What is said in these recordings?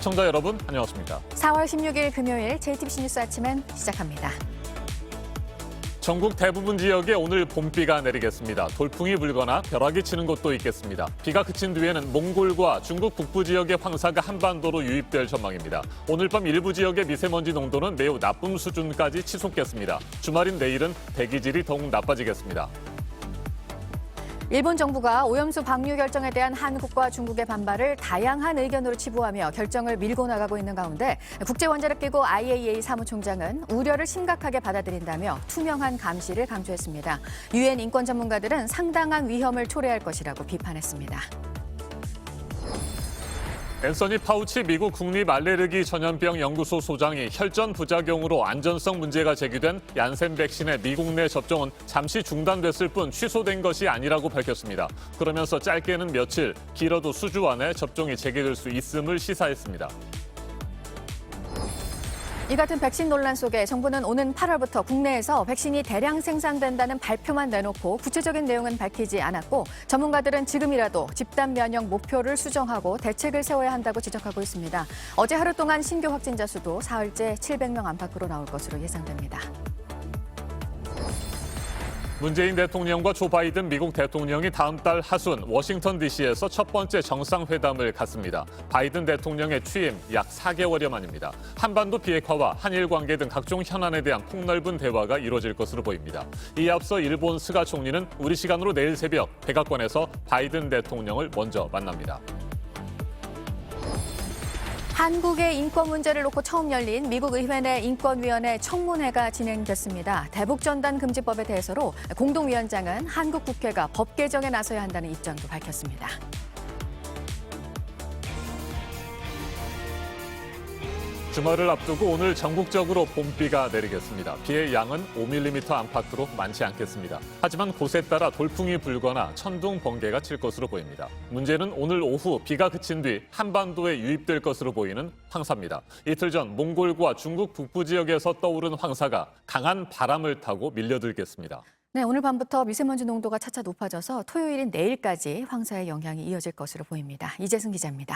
시청자 여러분, 안녕하십니까? 4월 16일 금요일 JTBC 뉴스 아침엔 시작합니다. 전국 대부분 지역에 오늘 봄비가 내리겠습니다. 돌풍이 불거나 벼락이 치는 곳도 있겠습니다. 비가 그친 뒤에는 몽골과 중국 북부 지역의 황사가 한반도로 유입될 전망입니다. 오늘 밤 일부 지역의 미세먼지 농도는 매우 나쁨 수준까지 치솟겠습니다. 주말인 내일은 대기질이 더욱 나빠지겠습니다. 일본 정부가 오염수 방류 결정에 대한 한국과 중국의 반발을 다양한 의견으로 치부하며 결정을 밀고 나가고 있는 가운데 국제원자력기구 IAEA 사무총장은 우려를 심각하게 받아들인다며 투명한 감시를 강조했습니다. 유엔 인권 전문가들은 상당한 위험을 초래할 것이라고 비판했습니다. 앤서니 파우치 미국 국립 알레르기 전염병 연구소 소장이 혈전 부작용으로 안전성 문제가 제기된 얀센 백신의 미국 내 접종은 잠시 중단됐을 뿐 취소된 것이 아니라고 밝혔습니다. 그러면서 짧게는 며칠, 길어도 수주 안에 접종이 재개될 수 있음을 시사했습니다. 이 같은 백신 논란 속에 정부는 오는 8월부터 국내에서 백신이 대량 생산된다는 발표만 내놓고 구체적인 내용은 밝히지 않았고 전문가들은 지금이라도 집단 면역 목표를 수정하고 대책을 세워야 한다고 지적하고 있습니다. 어제 하루 동안 신규 확진자 수도 사흘째 700명 안팎으로 나올 것으로 예상됩니다. 문재인 대통령과 조 바이든 미국 대통령이 다음 달 하순 워싱턴 DC에서 첫 번째 정상회담을 갖습니다. 바이든 대통령의 취임 약 4개월여 만입니다. 한반도 비핵화와 한일 관계 등 각종 현안에 대한 폭넓은 대화가 이루어질 것으로 보입니다. 이에 앞서 일본 스가 총리는 우리 시간으로 내일 새벽 백악관에서 바이든 대통령을 먼저 만납니다. 한국의 인권 문제를 놓고 처음 열린 미국 의회 내 인권위원회 청문회가 진행됐습니다. 대북전단 금지법에 대해서로 공동위원장은 한국 국회가 법 개정에 나서야 한다는 입장도 밝혔습니다. 주말을 앞두고 오늘 전국적으로 봄비가 내리겠습니다. 비의 양은 5mm 안팎으로 많지 않겠습니다. 하지만 곳에 따라 돌풍이 불거나 천둥, 번개가 칠 것으로 보입니다. 문제는 오늘 오후 비가 그친 뒤 한반도에 유입될 것으로 보이는 황사입니다. 이틀 전 몽골과 중국 북부 지역에서 떠오른 황사가 강한 바람을 타고 밀려들겠습니다. 네, 오늘 밤부터 미세먼지 농도가 차차 높아져서 토요일인 내일까지 황사의 영향이 이어질 것으로 보입니다. 이재승 기자입니다.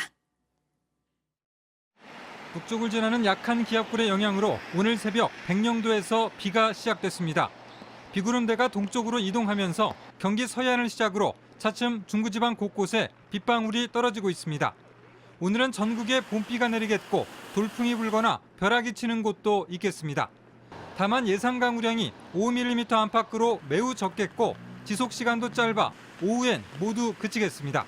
북쪽을 지나는 약한 기압골의 영향으로 오늘 새벽 백령도에서 비가 시작됐습니다. 비구름대가 동쪽으로 이동하면서 경기 서해안을 시작으로 차츰 중부지방 곳곳에 빗방울이 떨어지고 있습니다. 오늘은 전국에 봄비가 내리겠고 돌풍이 불거나 벼락이 치는 곳도 있겠습니다. 다만 예상 강우량이 5mm 안팎으로 매우 적겠고 지속 시간도 짧아 오후엔 모두 그치겠습니다.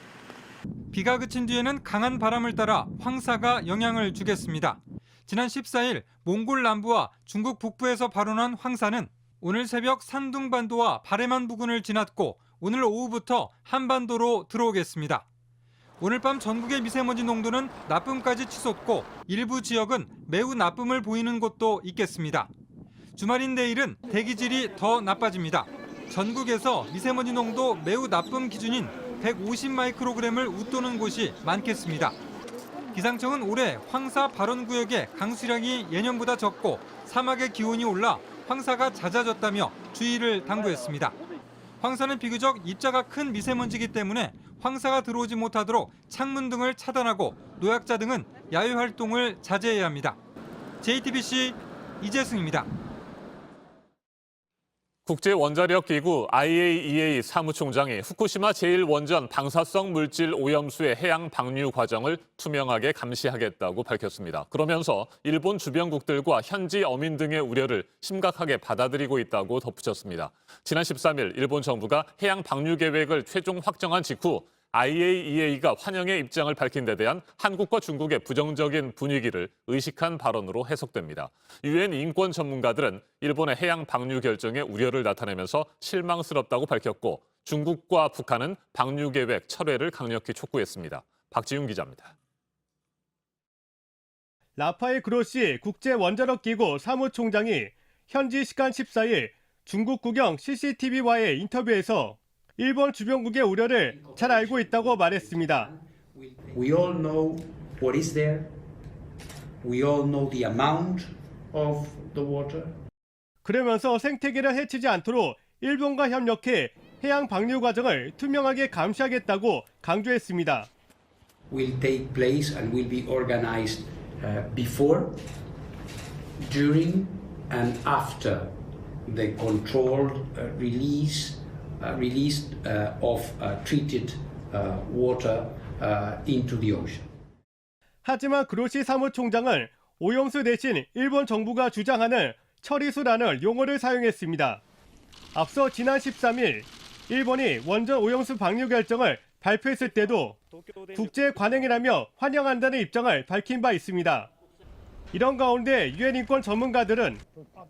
비가 그친 뒤에는 강한 바람을 따라 황사가 영향을 주겠습니다. 지난 14일 몽골 남부와 중국 북부에서 발원한 황사는 오늘 새벽 산둥반도와 바레만 부근을 지났고 오늘 오후부터 한반도로 들어오겠습니다. 오늘 밤 전국의 미세먼지 농도는 나쁨까지 치솟고 일부 지역은 매우 나쁨을 보이는 곳도 있겠습니다. 주말인 내일은 대기질이 더 나빠집니다. 전국에서 미세먼지 농도 매우 나쁨 기준인 150 마이크로그램을 웃도는 곳이 많겠습니다. 기상청은 올해 황사 발원 구역의 강수량이 예년보다 적고 사막의 기온이 올라 황사가 잦아졌다며 주의를 당부했습니다. 황사는 비교적 입자가 큰 미세먼지이기 때문에 황사가 들어오지 못하도록 창문 등을 차단하고 노약자 등은 야외 활동을 자제해야 합니다. JTBC 이재승입니다. 국제원자력기구 IAEA 사무총장이 후쿠시마 제1원전 방사성 물질 오염수의 해양 방류 과정을 투명하게 감시하겠다고 밝혔습니다. 그러면서 일본 주변국들과 현지 어민 등의 우려를 심각하게 받아들이고 있다고 덧붙였습니다. 지난 13일 일본 정부가 해양 방류 계획을 최종 확정한 직후 IAEA가 환영의 입장을 밝힌 데 대한 한국과 중국의 부정적인 분위기를 의식한 발언으로 해석됩니다. 유엔 인권 전문가들은 일본의 해양 방류 결정에 우려를 나타내면서 실망스럽다고 밝혔고 중국과 북한은 방류 계획 철회를 강력히 촉구했습니다. 박지윤 기자입니다. 라파엘 그로시 국제원자력기구 사무총장이 현지 시간 14일 중국 국영 CCTV와의 인터뷰에서 일본 주변국의 우려를 잘 알고 있다고 말했습니다. We all know what is there. We all know the amount of the water. 그러면서 생태계를 해치지 않도록 일본과 협력해 해양 방류 과정을 투명하게 감시하겠다고 강조했습니다. will take place and will be organized before, during, and after the controlled release of treated water into the ocean. 하지만 그로시 사무총장은 오염수 대신 일본 정부가 주장하는 처리수라는 용어를 사용했습니다. 앞서 지난 13일 일본이 원전 오염수 방류 결정을 발표했을 때도 국제 관행이라며 환영한다는 입장을 밝힌 바 있습니다. 이런 가운데 유엔 인권 전문가들은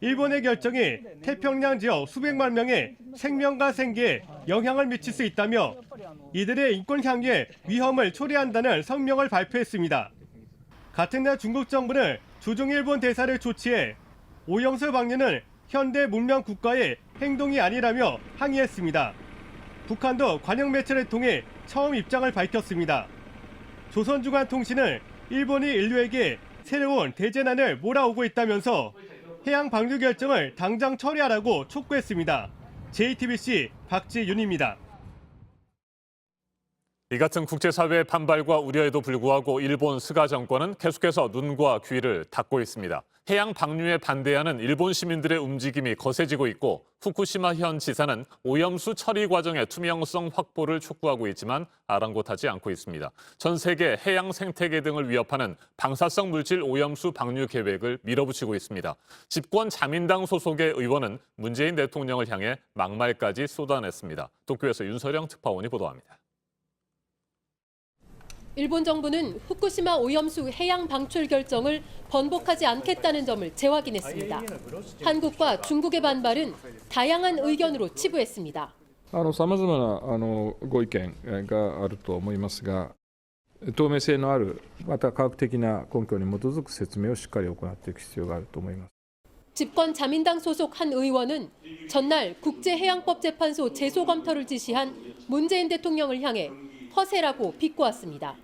일본의 결정이 태평양 지역 수백만 명의 생명과 생계에 영향을 미칠 수 있다며 이들의 인권 향유에 위험을 초래한다는 성명을 발표했습니다. 같은 날 중국 정부는 주중 일본 대사를 조치해 오염수 방류는 현대 문명 국가의 행동이 아니라며 항의했습니다. 북한도 관영 매체를 통해 처음 입장을 밝혔습니다. 조선중앙통신은 일본이 인류에게 새로운 대재난을 몰아오고 있다면서 해양 방류 결정을 당장 처리하라고 촉구했습니다. JTBC 박지윤입니다. 이 같은 국제사회의 반발과 우려에도 불구하고 일본 스가 정권은 계속해서 눈과 귀를 닫고 있습니다. 해양 방류에 반대하는 일본 시민들의 움직임이 거세지고 있고 후쿠시마 현 지사는 오염수 처리 과정의 투명성 확보를 촉구하고 있지만 아랑곳하지 않고 있습니다. 전 세계 해양 생태계 등을 위협하는 방사성 물질 오염수 방류 계획을 밀어붙이고 있습니다. 집권 자민당 소속의 의원은 문재인 대통령을 향해 막말까지 쏟아냈습니다. 도쿄에서 윤서령 특파원이 보도합니다. 일본 정부는 후쿠시마 오염수 해양 방출 결정을 번복하지 않겠다는 점을 재확인했습니다. 한국과 중국의 반발은 다양한 의견으로 치부했습니다. 様々なご意見があると思いますが、透明性のあるまた科学的な根拠に基づく説明をしっかり行っていく必要があると思います。 집권 자민당 소속 한 의원은 전날 국제해양법재판소 제소 검토를 지시한 문재인 대통령을 향해 허세라고 비꼬았습니다.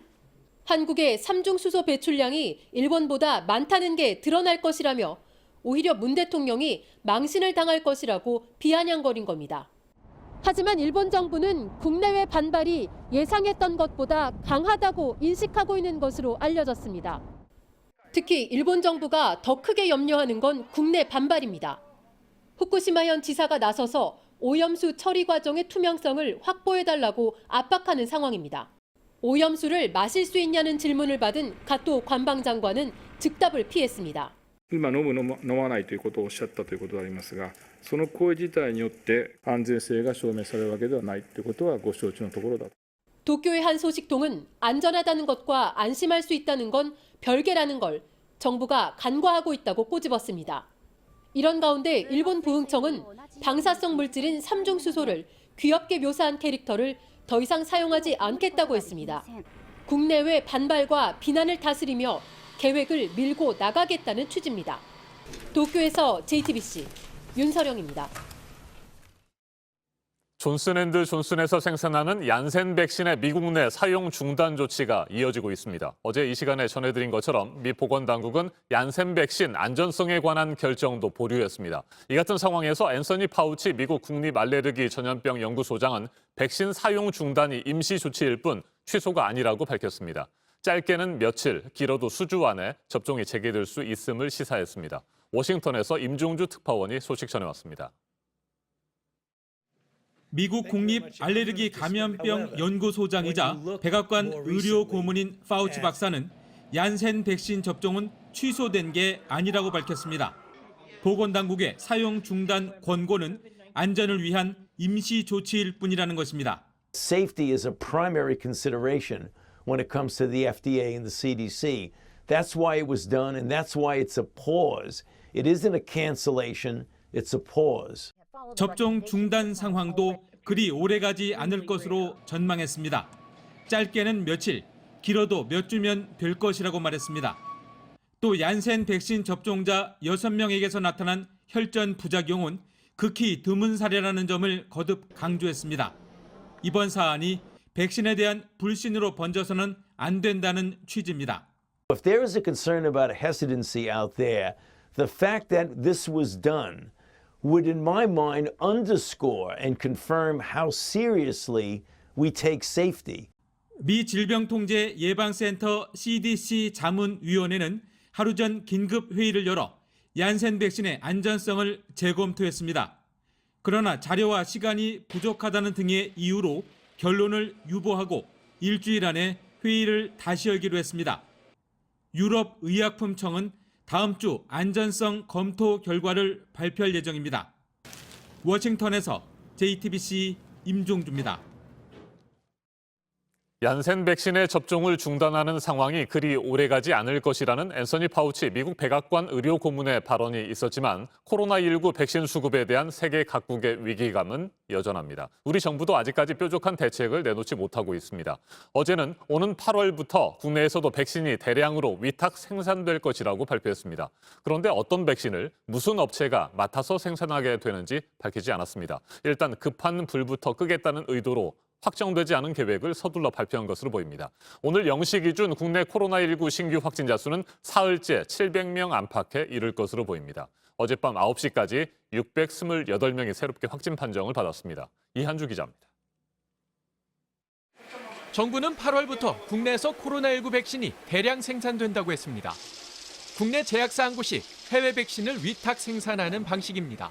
한국의 삼중 수소 배출량이 일본보다 많다는 게 드러날 것이라며 오히려 문 대통령이 망신을 당할 것이라고 비아냥거린 겁니다. 하지만 일본 정부는 국내외 반발이 예상했던 것보다 강하다고 인식하고 있는 것으로 알려졌습니다. 특히 일본 정부가 더 크게 염려하는 건 국내 반발입니다. 후쿠시마현 지사가 나서서 오염수 처리 과정의 투명성을 확보해달라고 압박하는 상황입니다. 오염수를 마실 수 있냐는 질문을 받은 가토 관방장관은 즉답을 피했습니다. 今飲まないということをおっしゃったということでありますが、その行為自体によって安全性が証明されるわけではないということはご承知のところだと。 도쿄의 한 소식통은 안전하다는 것과 안심할 수 있다는 건 별개라는 걸 정부가 간과하고 있다고 꼬집었습니다. 이런 가운데 일본 부흥청은 방사성 물질인 삼중수소를 귀엽게 묘사한 캐릭터를 더 이상 사용하지 않겠다고 했습니다. 국내외 반발과 비난을 다스리며 계획을 밀고 나가겠다는 취지입니다. 도쿄에서 JTBC 윤서령입니다. 존슨앤드존슨에서 생산하는 얀센 백신의 미국 내 사용 중단 조치가 이어지고 있습니다. 어제 이 시간에 전해드린 것처럼 미 보건당국은 얀센 백신 안전성에 관한 결정도 보류했습니다. 이 같은 상황에서 앤서니 파우치 미국 국립알레르기 전염병 연구소장은 백신 사용 중단이 임시 조치일 뿐 취소가 아니라고 밝혔습니다. 짧게는 며칠, 길어도 수주 안에 접종이 재개될 수 있음을 시사했습니다. 워싱턴에서 임종주 특파원이 소식 전해왔습니다. 미국 국립 알레르기 감염병 연구소장이자 백악관 의료 고문인 파우치 박사는 얀센 백신 접종은 취소된 게 아니라고 밝혔습니다. 보건당국의 사용 중단 권고는 안전을 위한 임시 조치일 뿐이라는 것입니다. Safety is a primary consideration when it comes to the FDA and the CDC. That's why it was done, and that's why it's a pause. It isn't a cancellation, it's a pause. 접종 중단 상황도 그리 오래가지 않을 것으로 전망했습니다. 짧게는 며칠, 길어도 몇 주면 될 것이라고 말했습니다. 또 얀센 백신 접종자 6명에게서 나타난 혈전 부작용은 극히 드문 사례라는 점을 거듭 강조했습니다. 이번 사안이 백신에 대한 불신으로 번져서는 안 된다는 취지입니다. If there is a concern about hesitancy out there, the fact that this was done would, in my mind, underscore and confirm how seriously we take safety. 미 질병통제예방센터 CDC 자문위원회는 하루 전 긴급 회의를 열어 얀센 백신의 안전성을 재검토했습니다. 그러나 자료와 시간이 부족하다는 등의 이유로 결론을 유보하고 일주일 안에 회의를 다시 열기로 했습니다. 유럽의약품청은 다음 주 안전성 검토 결과를 발표할 예정입니다. 워싱턴에서 JTBC 임종주입니다. 얀센 백신의 접종을 중단하는 상황이 그리 오래가지 않을 것이라는 앤서니 파우치 미국 백악관 의료 고문의 발언이 있었지만 코로나19 백신 수급에 대한 세계 각국의 위기감은 여전합니다. 우리 정부도 아직까지 뾰족한 대책을 내놓지 못하고 있습니다. 어제는 오는 8월부터 국내에서도 백신이 대량으로 위탁 생산될 것이라고 발표했습니다. 그런데 어떤 백신을 무슨 업체가 맡아서 생산하게 되는지 밝히지 않았습니다. 일단 급한 불부터 끄겠다는 의도로 확정되지 않은 계획을 서둘러 발표한 것으로 보입니다. 오늘 0시 기준 국내 코로나19 신규 확진자 수는 사흘째 700명 안팎에 이를 것으로 보입니다. 어젯밤 9시까지 628명이 새롭게 확진 판정을 받았습니다. 이한주 기자입니다. 정부는 8월부터 국내에서 코로나19 백신이 대량 생산된다고 했습니다. 국내 제약사 한 곳이 해외 백신을 위탁 생산하는 방식입니다.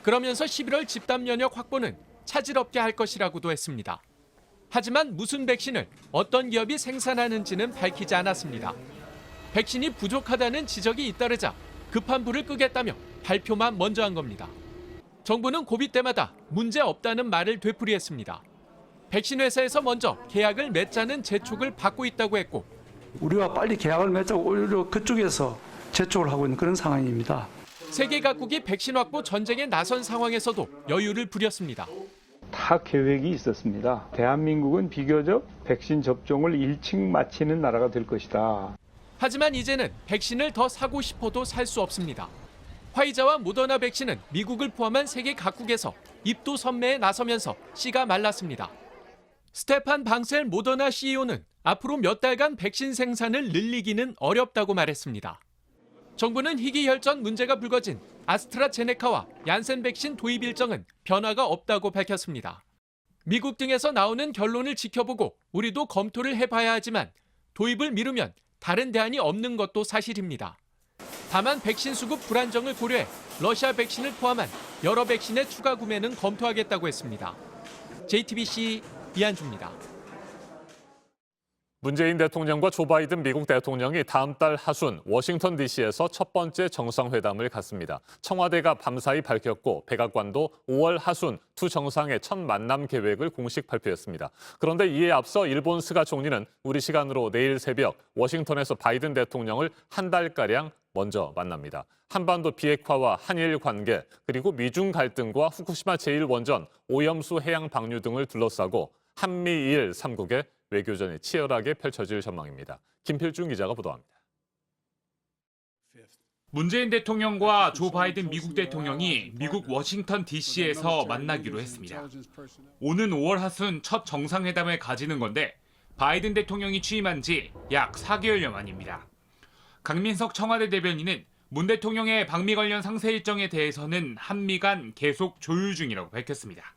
그러면서 11월 집단 면역 확보는 차질 없게 할 것이라고도 했습니다. 하지만 무슨 백신을 어떤 기업이 생산하는지는 밝히지 않았습니다. 백신이 부족하다는 지적이 잇따르자 급한 불을 끄겠다며 발표만 먼저 한 겁니다. 정부는 고비 때마다 문제 없다는 말을 되풀이했습니다. 백신 회사에서 먼저 계약을 맺자는 재촉을 받고 있다고 했고 우리와 빨리 계약을 맺자고 오히려 그쪽에서 재촉을 하고 있는 그런 상황입니다. 세계 각국이 백신 확보 전쟁에 나선 상황에서도 여유를 부렸습니다. 다 계획이 있었습니다. 대한민국은 비교적 백신 접종을 일찍 마치는 나라가 될 것이다. 하지만 이제는 백신을 더 사고 싶어도 살 수 없습니다. 화이자와 모더나 백신은 미국을 포함한 세계 각국에서 입도 선매에 나서면서 씨가 말랐습니다. 스테판 방셀 모더나 CEO는 앞으로 몇 달간 백신 생산을 늘리기는 어렵다고 말했습니다. 정부는 희귀혈전 문제가 불거진 아스트라제네카와 얀센 백신 도입 일정은 변화가 없다고 밝혔습니다. 미국 등에서 나오는 결론을 지켜보고 우리도 검토를 해봐야 하지만 도입을 미루면 다른 대안이 없는 것도 사실입니다. 다만 백신 수급 불안정을 고려해 러시아 백신을 포함한 여러 백신의 추가 구매는 검토하겠다고 했습니다. JTBC 이한주입니다. 문재인 대통령과 조 바이든 미국 대통령이 다음 달 하순 워싱턴 DC에서 첫 번째 정상회담을 갖습니다. 청와대가 밤사이 밝혔고 백악관도 5월 하순 두 정상의 첫 만남 계획을 공식 발표했습니다. 그런데 이에 앞서 일본 스가 총리는 우리 시간으로 내일 새벽 워싱턴에서 바이든 대통령을 한 달가량 먼저 만납니다. 한반도 비핵화와 한일 관계, 그리고 미중 갈등과 후쿠시마 제1원전 오염수 해양 방류 등을 둘러싸고 한미일 3국의 외교전이 치열하게 펼쳐질 전망입니다. 김필중 기자가 보도합니다. 문재인 대통령과 조 바이든 미국 대통령이 미국 워싱턴 DC에서 만나기로 했습니다. 오는 5월 하순 첫 정상회담을 가지는 건데 바이든 대통령이 취임한 지 약 4개월여 만입니다. 강민석 청와대 대변인은 문 대통령의 방미 관련 상세 일정에 대해서는 한미 간 계속 조율 중이라고 밝혔습니다.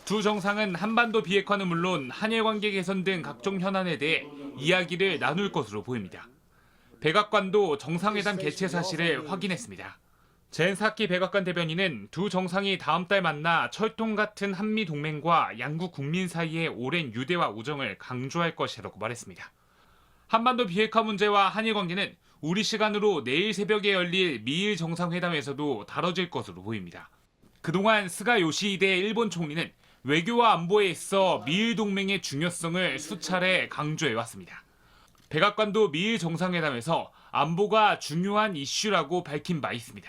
두 정상은 한반도 비핵화는 물론 한일 관계 개선 등 각종 현안에 대해 이야기를 나눌 것으로 보입니다. 백악관도 정상회담 개최 사실을 확인했습니다. 젠 사키 백악관 대변인은 두 정상이 다음 달 만나 철통 같은 한미 동맹과 양국 국민 사이의 오랜 유대와 우정을 강조할 것이라고 말했습니다. 한반도 비핵화 문제와 한일 관계는 우리 시간으로 내일 새벽에 열릴 미일 정상회담에서도 다뤄질 것으로 보입니다. 그동안 스가 요시히데 일본 총리는 외교와 안보에 있어 미일 동맹의 중요성을 수차례 강조해왔습니다. 백악관도 미일 정상회담에서 안보가 중요한 이슈라고 밝힌 바 있습니다.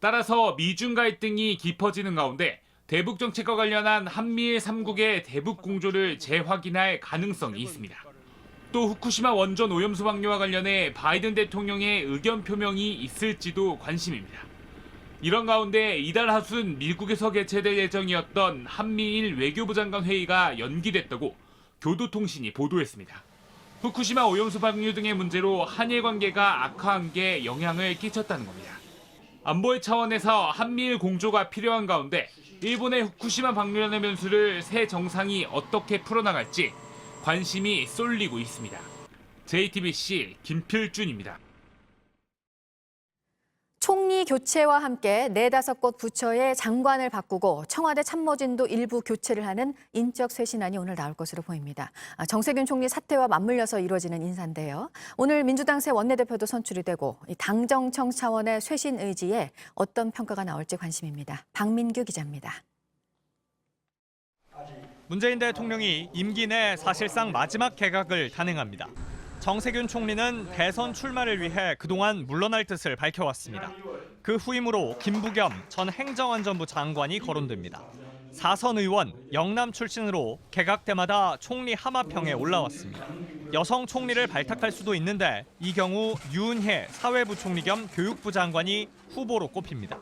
따라서 미중 갈등이 깊어지는 가운데 대북 정책과 관련한 한미일 3국의 대북 공조를 재확인할 가능성이 있습니다. 또 후쿠시마 원전 오염수 방류와 관련해 바이든 대통령의 의견 표명이 있을지도 관심입니다. 이런 가운데 이달 하순 미국에서 개최될 예정이었던 한미일 외교부 장관 회의가 연기됐다고 교도통신이 보도했습니다. 후쿠시마 오염수 방류 등의 문제로 한일 관계가 악화한 게 영향을 끼쳤다는 겁니다. 안보의 차원에서 한미일 공조가 필요한 가운데 일본의 후쿠시마 방류라는 변수를 새 정상이 어떻게 풀어나갈지 관심이 쏠리고 있습니다. JTBC 김필준입니다. 총리 교체와 함께 4-5곳 부처의 장관을 바꾸고 청와대 참모진도 일부 교체를 하는 인적 쇄신안이 오늘 나올 것으로 보입니다. 정세균 총리 사퇴와 맞물려서 이루어지는 인사인데요. 오늘 민주당 새 원내대표도 선출이 되고 당정청 차원의 쇄신 의지에 어떤 평가가 나올지 관심입니다. 박민규 기자입니다. 문재인 대통령이 임기 내 사실상 마지막 개각을 단행합니다. 정세균 총리는 대선 출마를 위해 그동안 물러날 뜻을 밝혀왔습니다. 그 후임으로 김부겸 전 행정안전부 장관이 거론됩니다. 4선 의원, 영남 출신으로 개각 때마다 총리 하마평에 올라왔습니다. 여성 총리를 발탁할 수도 있는데 이 경우 유은혜 사회부총리 겸 교육부 장관이 후보로 꼽힙니다.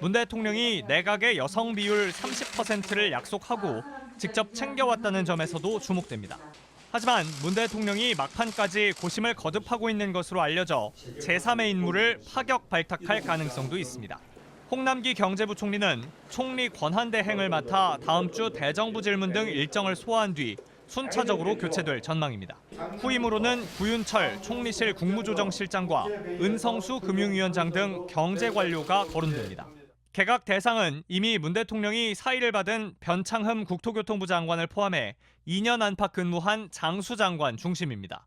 문 대통령이 내각의 여성 비율 30%를 약속하고 직접 챙겨왔다는 점에서도 주목됩니다. 하지만 문 대통령이 막판까지 고심을 거듭하고 있는 것으로 알려져 제3의 인물을 파격 발탁할 가능성도 있습니다. 홍남기 경제부총리는 총리 권한대행을 맡아 다음 주 대정부 질문 등 일정을 소화한 뒤 순차적으로 교체될 전망입니다. 후임으로는 구윤철 총리실 국무조정실장과 은성수 금융위원장 등 경제관료가 거론됩니다. 개각 대상은 이미 문 대통령이 사의를 받은 변창흠 국토교통부 장관을 포함해 2년 안팎 근무한 장수장관 중심입니다.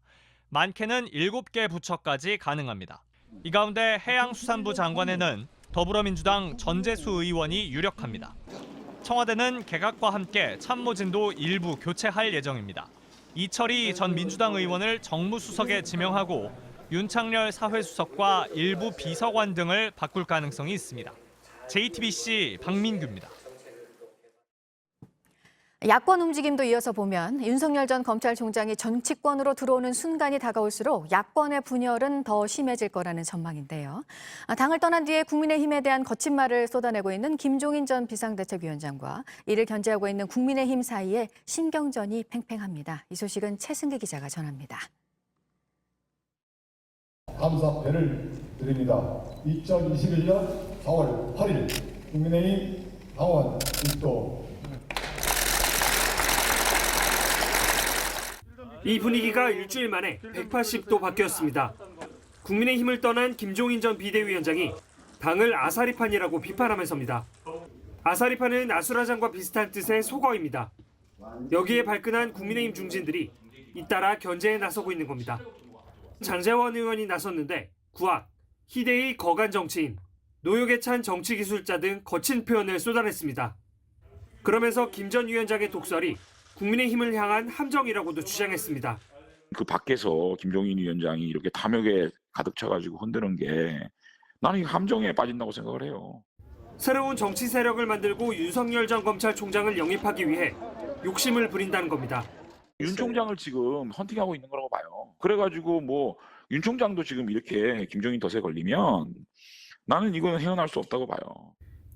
많게는 7개 부처까지 가능합니다. 이 가운데 해양수산부 장관에는 더불어민주당 전재수 의원이 유력합니다. 청와대는 개각과 함께 참모진도 일부 교체할 예정입니다. 이철희 전 민주당 의원을 정무수석에 지명하고 윤창렬 사회수석과 일부 비서관 등을 바꿀 가능성이 있습니다. JTBC 박민규입니다. 야권 움직임도 이어서 보면 윤석열 전 검찰총장이 정치권으로 들어오는 순간이 다가올수록 야권의 분열은 더 심해질 거라는 전망인데요. 당을 떠난 뒤에 국민의힘에 대한 거친 말을 쏟아내고 있는 김종인 전 비상대책위원장과 이를 견제하고 있는 국민의힘 사이에 신경전이 팽팽합니다. 이 소식은 최승기 기자가 전합니다. 감사패를 드립니다. 2021년 4월 8일 국민의힘 당원 입도. 이 분위기가 일주일 만에 180도 바뀌었습니다. 국민의힘을 떠난 김종인 전 비대위원장이 당을 아사리판이라고 비판하면서입니다. 아사리판은 아수라장과 비슷한 뜻의 속어입니다. 여기에 발끈한 국민의힘 중진들이 잇따라 견제에 나서고 있는 겁니다. 장제원 의원이 나섰는데 구악, 희대의 거간 정치인, 노역에 찬 정치기술자 등 거친 표현을 쏟아냈습니다. 그러면서 김 전 위원장의 독설이 국민의힘을 향한 함정이라고도 주장했습니다. 그 밖에서 김종인 위원장이 이렇게 탐욕에 가득 차가지고 흔드는 게 나는 이 함정에 빠진다고 생각을 해요. 새로운 정치 세력을 만들고 윤석열 전 검찰총장을 영입하기 위해 욕심을 부린다는 겁니다. 윤 총장을 지금 헌팅하고 있는 거라고 봐요. 그래가지고 뭐 윤 총장도 지금 이렇게 김종인 덫에 걸리면 나는 이거는 헤어날 수 없다고 봐요.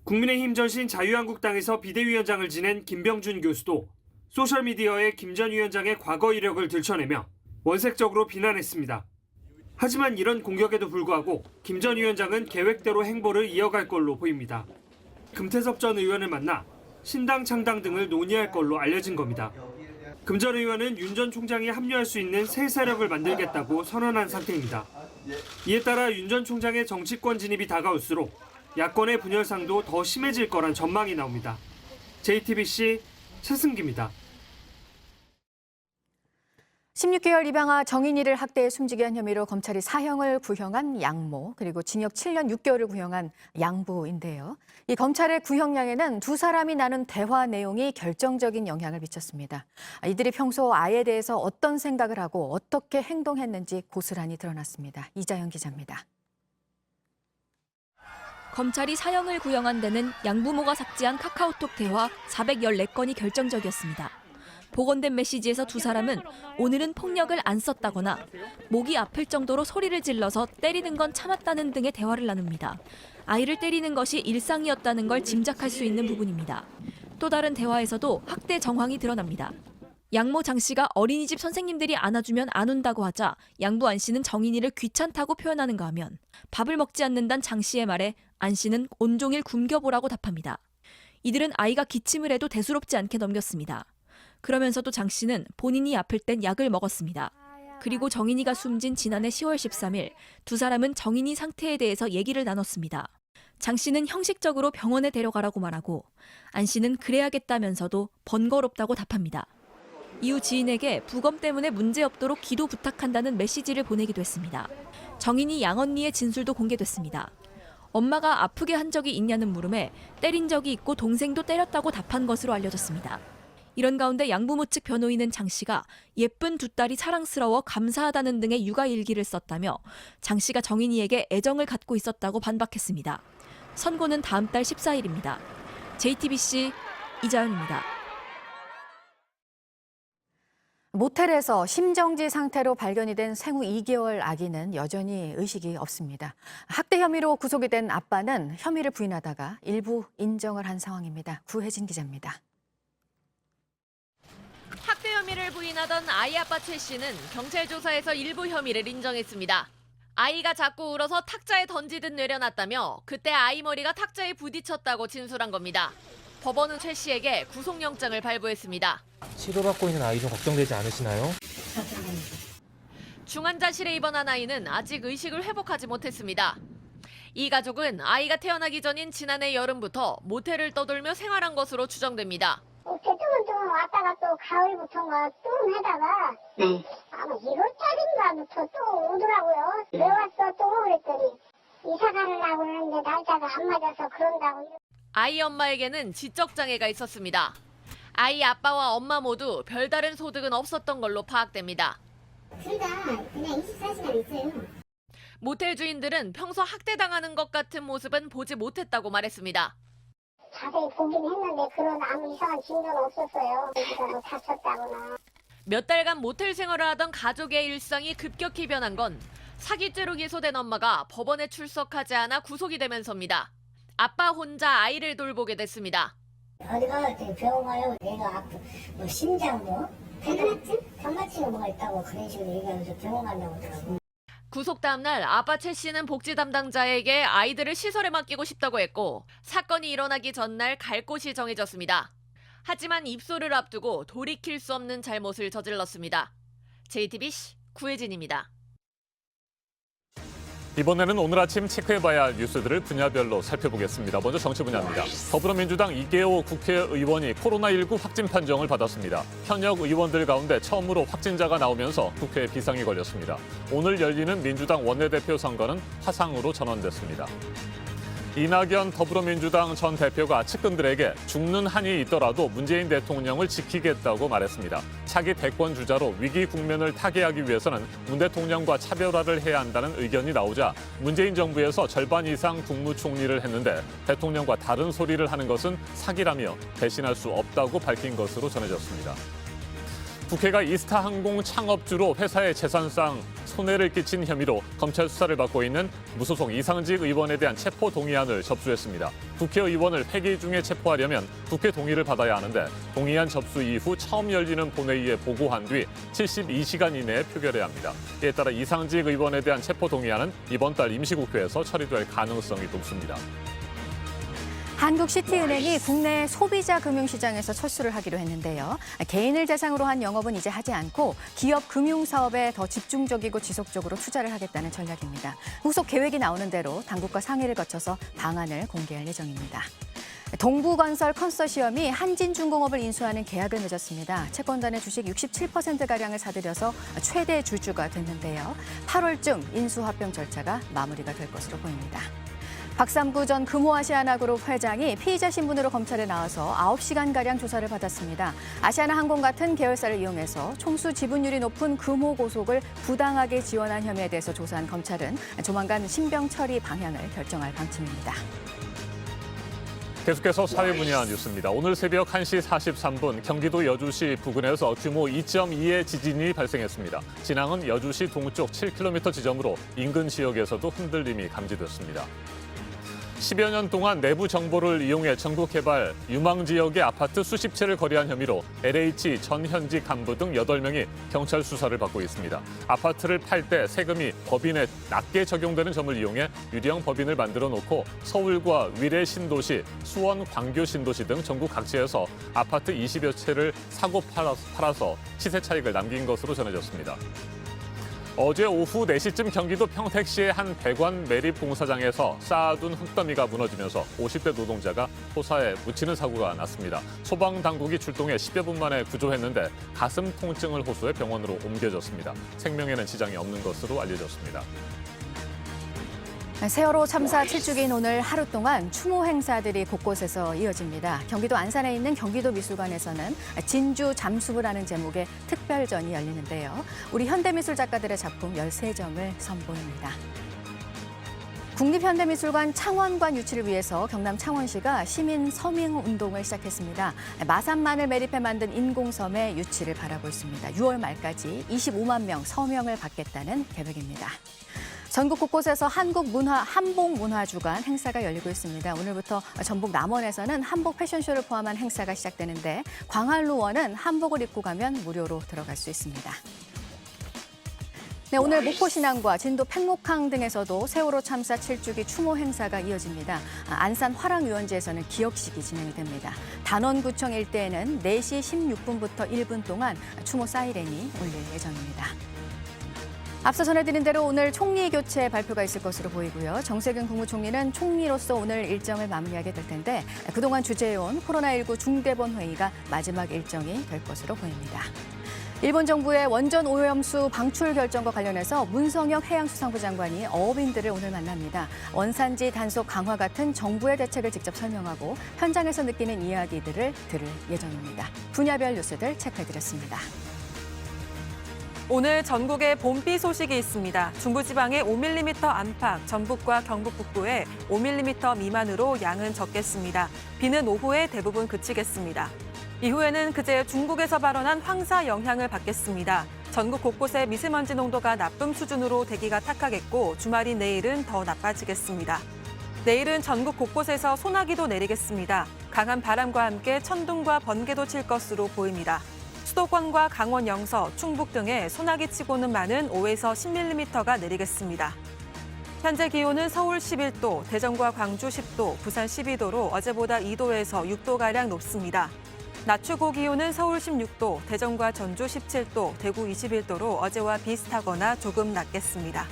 국민의힘 전신 자유한국당에서 비대위원장을 지낸 김병준 교수도 소셜미디어에 김 전 위원장의 과거 이력을 들춰내며 원색적으로 비난했습니다. 하지만 이런 공격에도 불구하고 김 전 위원장은 계획대로 행보를 이어갈 걸로 보입니다. 금태섭 전 의원을 만나 신당 창당 등을 논의할 걸로 알려진 겁니다. 금 전 의원은 윤 전 총장이 합류할 수 있는 새 세력을 만들겠다고 선언한 상태입니다. 이에 따라 윤 전 총장의 정치권 진입이 다가올수록 야권의 분열상도 더 심해질 거란 전망이 나옵니다. JTBC 최승기입니다. 16개월 입양아 정인이를 학대해 숨지게 한 혐의로 검찰이 사형을 구형한 양모, 그리고 징역 7년 6개월을 구형한 양부인데요. 이 검찰의 구형량에는 두 사람이 나눈 대화 내용이 결정적인 영향을 미쳤습니다. 이들이 평소 아이에 대해서 어떤 생각을 하고 어떻게 행동했는지 고스란히 드러났습니다. 이자연 기자입니다. 검찰이 사형을 구형한 데는 양부모가 삭제한 카카오톡 대화 414건이 결정적이었습니다. 복원된 메시지에서 두 사람은 오늘은 폭력을 안 썼다거나 목이 아플 정도로 소리를 질러서 때리는 건 참았다는 등의 대화를 나눕니다. 아이를 때리는 것이 일상이었다는 걸 짐작할 수 있는 부분입니다. 또 다른 대화에서도 학대 정황이 드러납니다. 양모 장 씨가 어린이집 선생님들이 안아주면 안 운다고 하자 양부 안 씨는 정인이를 귀찮다고 표현하는가 하면 밥을 먹지 않는다는 장 씨의 말에 안 씨는 온종일 굶겨보라고 답합니다. 이들은 아이가 기침을 해도 대수롭지 않게 넘겼습니다. 그러면서도 장 씨는 본인이 아플 땐 약을 먹었습니다. 그리고 정인이가 숨진 지난해 10월 13일 두 사람은 정인이 상태에 대해서 얘기를 나눴습니다. 장 씨는 형식적으로 병원에 데려가라고 말하고 안 씨는 그래야겠다면서도 번거롭다고 답합니다. 이후 지인에게 부검 때문에 문제 없도록 기도 부탁한다는 메시지를 보내기도 했습니다. 정인이 양언니의 진술도 공개됐습니다. 엄마가 아프게 한 적이 있냐는 물음에 때린 적이 있고 동생도 때렸다고 답한 것으로 알려졌습니다. 이런 가운데 양부모 측 변호인은 장 씨가 예쁜 두 딸이 사랑스러워 감사하다는 등의 육아 일기를 썼다며 장 씨가 정인이에게 애정을 갖고 있었다고 반박했습니다. 선고는 다음 달 14일입니다. JTBC 이자연입니다. 모텔에서 심정지 상태로 발견이 된 생후 2개월 아기는 여전히 의식이 없습니다. 학대 혐의로 구속이 된 아빠는 혐의를 부인하다가 일부 인정을 한 상황입니다. 구혜진 기자입니다. 학대 혐의를 부인하던 아이 아빠 최 씨는 경찰 조사에서 일부 혐의를 인정했습니다. 아이가 자꾸 울어서 탁자에 던지듯 내려놨다며 그때 아이 머리가 탁자에 부딪혔다고 진술한 겁니다. 법원은 최 씨에게 구속영장을 발부했습니다. 치료받고 있는 아이 좀 걱정되지 않으시나요? 중환자실에 입원한 아이는 아직 의식을 회복하지 못했습니다. 이 가족은 아이가 태어나기 전인 지난해 여름부터 모텔을 떠돌며 생활한 것으로 추정됩니다. 뚜근뚜근 왔다가 또 가을부터인가 뚜근하다가 아마 1월달인가부터 또 오더라고요. 왜 왔어 또 그랬더니 이사 가려고 그러는데 날짜가 안 맞아서 그런다고. 아이 엄마에게는 지적장애가 있었습니다. 아이 아빠와 엄마 모두 별다른 소득은 없었던 걸로 파악됩니다. 둘 다 그냥 24시간 있어요. 모텔 주인들은 평소 학대당하는 것 같은 모습은 보지 못했다고 말했습니다. 자세히 보긴 했는데 그런 아무 이상한 징조는 없었어요. 그러니까 뭐 다쳤다거나. 몇 달간 모텔 생활을 하던 가족의 일상이 급격히 변한 건 사기죄로 기소된 엄마가 법원에 출석하지 않아 구속이 되면서입니다. 아빠 혼자 아이를 돌보게 됐습니다. 어디 가서 병원 가요. 내가 뭐 심장 대단증? 경마치가 뭐가 있다고 그런 식으로 얘기하면서 병원 간다고 하더라고요. 구속 다음 날 아빠 최 씨는 복지 담당자에게 아이들을 시설에 맡기고 싶다고 했고 사건이 일어나기 전날 갈 곳이 정해졌습니다. 하지만 입소를 앞두고 돌이킬 수 없는 잘못을 저질렀습니다. JTBC 구혜진입니다. 이번에는 오늘 아침 체크해봐야 할 뉴스들을 분야별로 살펴보겠습니다. 먼저 정치 분야입니다. 더불어민주당 이계호 국회의원이 코로나19 확진 판정을 받았습니다. 현역 의원들 가운데 처음으로 확진자가 나오면서 국회에 비상이 걸렸습니다. 오늘 열리는 민주당 원내대표 선거는 화상으로 전환됐습니다. 이낙연 더불어민주당 전 대표가 측근들에게 죽는 한이 있더라도 문재인 대통령을 지키겠다고 말했습니다. 차기 대권 주자로 위기 국면을 타개하기 위해서는 문 대통령과 차별화를 해야 한다는 의견이 나오자 문재인 정부에서 절반 이상 국무총리를 했는데 대통령과 다른 소리를 하는 것은 사기라며 배신할 수 없다고 밝힌 것으로 전해졌습니다. 국회가 이스타항공 창업주로 회사의 재산상 손해를 끼친 혐의로 검찰 수사를 받고 있는 무소속 이상직 의원에 대한 체포 동의안을 접수했습니다. 국회의원을 회기 중에 체포하려면 국회 동의를 받아야 하는데 동의안 접수 이후 처음 열리는 본회의에 보고한 뒤 72시간 이내에 표결해야 합니다. 이에 따라 이상직 의원에 대한 체포 동의안은 이번 달 임시국회에서 처리될 가능성이 높습니다. 한국시티은행이 국내 소비자 금융시장에서 철수를 하기로 했는데요. 개인을 대상으로 한 영업은 이제 하지 않고 기업 금융사업에 더 집중적이고 지속적으로 투자를 하겠다는 전략입니다. 후속 계획이 나오는 대로 당국과 상의를 거쳐서 방안을 공개할 예정입니다. 동부건설 컨소시엄이 한진중공업을 인수하는 계약을 맺었습니다. 채권단의 주식 67%가량을 사들여서 최대 주주가 됐는데요. 8월쯤 인수합병 절차가 마무리가 될 것으로 보입니다. 박삼구 전 금호아시아나그룹 회장이 피의자 신분으로 검찰에 나와서 9시간가량 조사를 받았습니다. 아시아나항공 같은 계열사를 이용해서 총수 지분율이 높은 금호 고속을 부당하게 지원한 혐의에 대해서 조사한 검찰은 조만간 신병 처리 방향을 결정할 방침입니다. 계속해서 사회 분야 뉴스입니다. 오늘 새벽 1시 43분 경기도 여주시 부근에서 규모 2.2의 지진이 발생했습니다. 진앙은 여주시 동쪽 7km 지점으로 인근 지역에서도 흔들림이 감지됐습니다. 10여 년 동안 내부 정보를 이용해 전국 개발 유망 지역의 아파트 수십 채를 거래한 혐의로 LH 전 현직 간부 등 8명이 경찰 수사를 받고 있습니다. 아파트를 팔 때 세금이 법인에 낮게 적용되는 점을 이용해 유령 법인을 만들어 놓고 서울과 위례 신도시, 수원 광교 신도시 등 전국 각지에서 아파트 20여 채를 사고 팔아서 시세 차익을 남긴 것으로 전해졌습니다. 어제 오후 4시쯤 경기도 평택시의 한 배관 매립 공사장에서 쌓아둔 흙더미가 무너지면서 50대 노동자가 호사에 묻히는 사고가 났습니다. 소방당국이 출동해 10여 분 만에 구조했는데 가슴 통증을 호소해 병원으로 옮겨졌습니다. 생명에는 지장이 없는 것으로 알려졌습니다. 세월호 참사 7주기인 오늘 하루 동안 추모 행사들이 곳곳에서 이어집니다. 경기도 안산에 있는 경기도 미술관에서는 진주 잠수부라는 제목의 특별전이 열리는데요. 우리 현대미술 작가들의 작품 13점을 선보입니다. 국립현대미술관 창원관 유치를 위해서 경남 창원시가 시민 서명 운동을 시작했습니다. 마산만을 매립해 만든 인공섬의 유치를 바라고 있습니다. 6월 말까지 25만 명 서명을 받겠다는 계획입니다. 전국 곳곳에서 한복문화주간 행사가 열리고 있습니다. 오늘부터 전북 남원에서는 한복 패션쇼를 포함한 행사가 시작되는데 광활루원은 한복을 입고 가면 무료로 들어갈 수 있습니다. 네, 오늘 목포신항과 진도 팽목항 등에서도 세월호 참사 7주기 추모 행사가 이어집니다. 안산 화랑유원지에서는 기억식이 진행이 됩니다. 단원구청 일대에는 4시 16분부터 1분 동안 추모 사이렌이 울릴 예정입니다. 앞서 전해드린 대로 오늘 총리 교체 발표가 있을 것으로 보이고요. 정세균 국무총리는 총리로서 오늘 일정을 마무리하게 될 텐데 그동안 주재해온 코로나19 중대본 회의가 마지막 일정이 될 것으로 보입니다. 일본 정부의 원전 오염수 방출 결정과 관련해서 문성혁 해양수산부 장관이 어업인들을 오늘 만납니다. 원산지 단속 강화 같은 정부의 대책을 직접 설명하고 현장에서 느끼는 이야기들을 들을 예정입니다. 분야별 뉴스들 체크해드렸습니다. 오늘 전국에 봄비 소식이 있습니다. 중부지방에 5mm 안팎, 전북과 경북 북부에 5mm 미만으로 양은 적겠습니다. 비는 오후에 대부분 그치겠습니다. 이후에는 그제 중국에서 발원한 황사 영향을 받겠습니다. 전국 곳곳에 미세먼지 농도가 나쁨 수준으로 대기가 탁하겠고 주말인 내일은 더 나빠지겠습니다. 내일은 전국 곳곳에서 소나기도 내리겠습니다. 강한 바람과 함께 천둥과 번개도 칠 것으로 보입니다. 수도권과 강원 영서, 충북 등에 소나기 치고는 많은 5에서 10mm가 내리겠습니다. 현재 기온은 서울 11도, 대전과 광주 10도, 부산 12도로 어제보다 2도에서 6도가량 높습니다. 낮 최고 기온은 서울 16도, 대전과 전주 17도, 대구 21도로 어제와 비슷하거나 조금 낮겠습니다.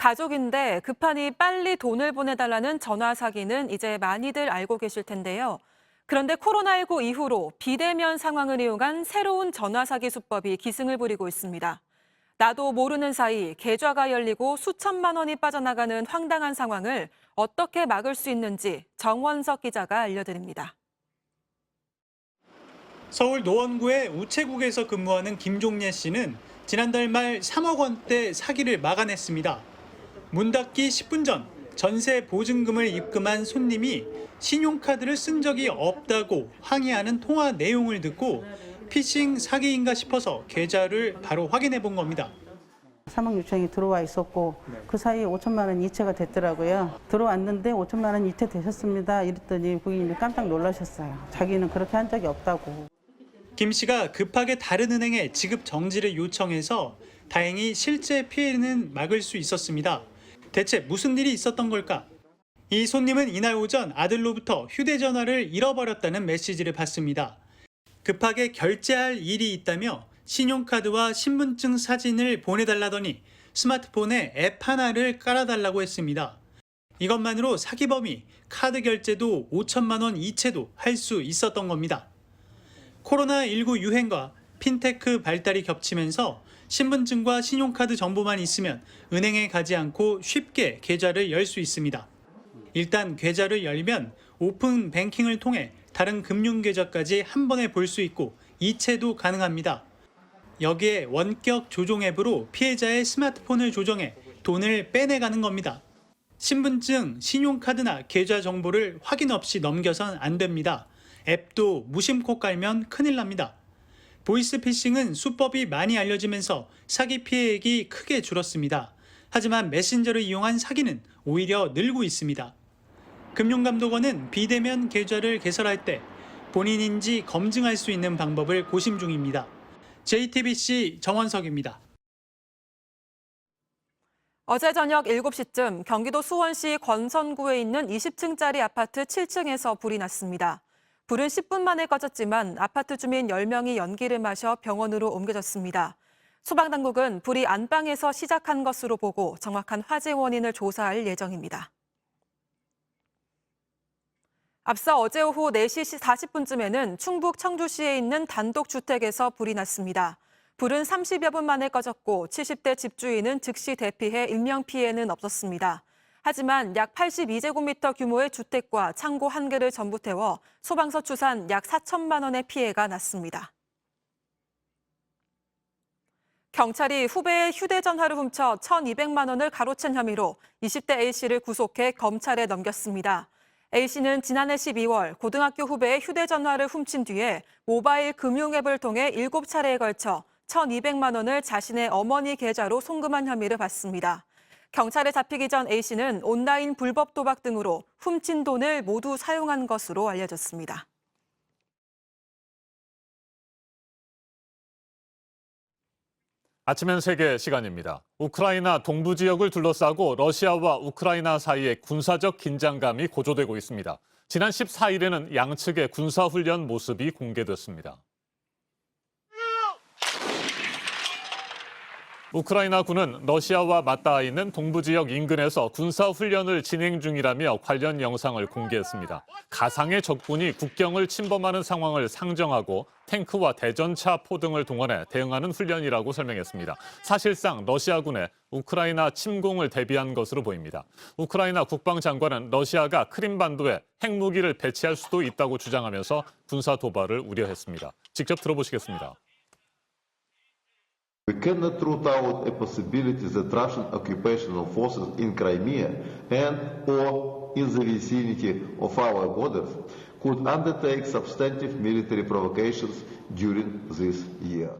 가족인데 급하니 빨리 돈을 보내달라는 전화 사기는 이제 많이들 알고 계실 텐데요. 그런데 코로나19 이후로 비대면 상황을 이용한 새로운 전화 사기 수법이 기승을 부리고 있습니다. 나도 모르는 사이 계좌가 열리고 수천만 원이 빠져나가는 황당한 상황을 어떻게 막을 수 있는지 정원석 기자가 알려드립니다. 서울 노원구의 우체국에서 근무하는 김종례 씨는 지난달 말 3억 원대 사기를 막아냈습니다. 문 닫기 10분 전 전세 보증금을 입금한 손님이 신용카드를 쓴 적이 없다고 항의하는 통화 내용을 듣고 피싱 사기인가 싶어서 계좌를 바로 확인해 본 겁니다. 사망 요청이 들어와 있었고 그 사이에 5천만 원 이체가 됐더라고요. 들어왔는데 5천만 원 이체되셨습니다. 이랬더니 고객님이 깜짝 놀라셨어요. 자기는 그렇게 한 적이 없다고. 김 씨가 급하게 다른 은행에 지급 정지를 요청해서 다행히 실제 피해는 막을 수 있었습니다. 대체 무슨 일이 있었던 걸까? 이 손님은 이날 오전 아들로부터 휴대전화를 잃어버렸다는 메시지를 받습니다. 급하게 결제할 일이 있다며 신용카드와 신분증 사진을 보내달라더니 스마트폰에 앱 하나를 깔아달라고 했습니다. 이것만으로 사기범이 카드 결제도 5천만 원 이체도 할 수 있었던 겁니다. 코로나19 유행과 핀테크 발달이 겹치면서 신분증과 신용카드 정보만 있으면 은행에 가지 않고 쉽게 계좌를 열 수 있습니다. 일단 계좌를 열면 오픈 뱅킹을 통해 다른 금융계좌까지 한 번에 볼 수 있고 이체도 가능합니다. 여기에 원격 조종 앱으로 피해자의 스마트폰을 조정해 돈을 빼내가는 겁니다. 신분증, 신용카드나 계좌 정보를 확인 없이 넘겨선 안 됩니다. 앱도 무심코 깔면 큰일 납니다. 보이스피싱은 수법이 많이 알려지면서 사기 피해액이 크게 줄었습니다. 하지만 메신저를 이용한 사기는 오히려 늘고 있습니다. 금융감독원은 비대면 계좌를 개설할 때 본인인지 검증할 수 있는 방법을 고심 중입니다. JTBC 정원석입니다. 어제 저녁 7시쯤 경기도 수원시 권선구에 있는 20층짜리 아파트 7층에서 불이 났습니다. 불은 10분 만에 꺼졌지만 아파트 주민 10명이 연기를 마셔 병원으로 옮겨졌습니다. 소방당국은 불이 안방에서 시작한 것으로 보고 정확한 화재 원인을 조사할 예정입니다. 앞서 어제 오후 4시 40분쯤에는 충북 청주시에 있는 단독주택에서 불이 났습니다. 불은 30여 분 만에 꺼졌고 70대 집주인은 즉시 대피해 인명피해는 없었습니다. 하지만 약 82제곱미터 규모의 주택과 창고 1개를 전부 태워 소방서 추산 약 4천만 원의 피해가 났습니다. 경찰이 후배의 휴대전화를 훔쳐 1,200만 원을 가로챈 혐의로 20대 A씨를 구속해 검찰에 넘겼습니다. A씨는 지난해 12월 고등학교 후배의 휴대전화를 훔친 뒤에 모바일 금융앱을 통해 7차례에 걸쳐 1,200만 원을 자신의 어머니 계좌로 송금한 혐의를 받습니다. 경찰에 잡히기 전 A씨는 온라인 불법 도박 등으로 훔친 돈을 모두 사용한 것으로 알려졌습니다. 아침엔 세계 시간입니다. 우크라이나 동부 지역을 둘러싸고 러시아와 우크라이나 사이에 군사적 긴장감이 고조되고 있습니다. 지난 14일에는 양측의 군사훈련 모습이 공개됐습니다. 우크라이나군은 러시아와 맞닿아 있는 동부 지역 인근에서 군사훈련을 진행 중이라며 관련 영상을 공개했습니다. 가상의 적군이 국경을 침범하는 상황을 상정하고 탱크와 대전차 포 등을 동원해 대응하는 훈련이라고 설명했습니다. 사실상 러시아군의 우크라이나 침공을 대비한 것으로 보입니다. 우크라이나 국방장관은 러시아가 크림반도에 핵무기를 배치할 수도 있다고 주장하면서 군사 도발을 우려했습니다. 직접 들어보시겠습니다. We cannot rule out a possibility that Russian occupational forces in Crimea and or in the vicinity of our borders could undertake substantive military provocations during this year.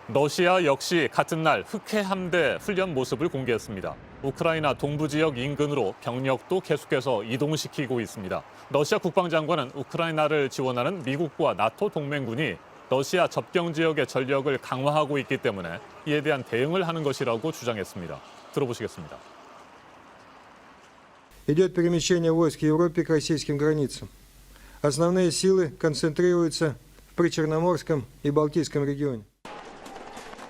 러시아 역시 같은 날 흑해 함대 훈련 모습을 공개했습니다. 우크라이나 동부 지역 인근으로 병력도 계속해서 이동시키고 있습니다. 러시아 국방장관은 우크라이나를 지원하는 미국과 나토 동맹군이 러시아 접경 지역의 전력을 강화하고 있기 때문에 이에 대한 대응을 하는 것이라고 주장했습니다. 들어보시겠습니다. Идет перемещение войск Европы к российским границам. Основные силы концентрируются в Причерноморском и Балтийском регионе.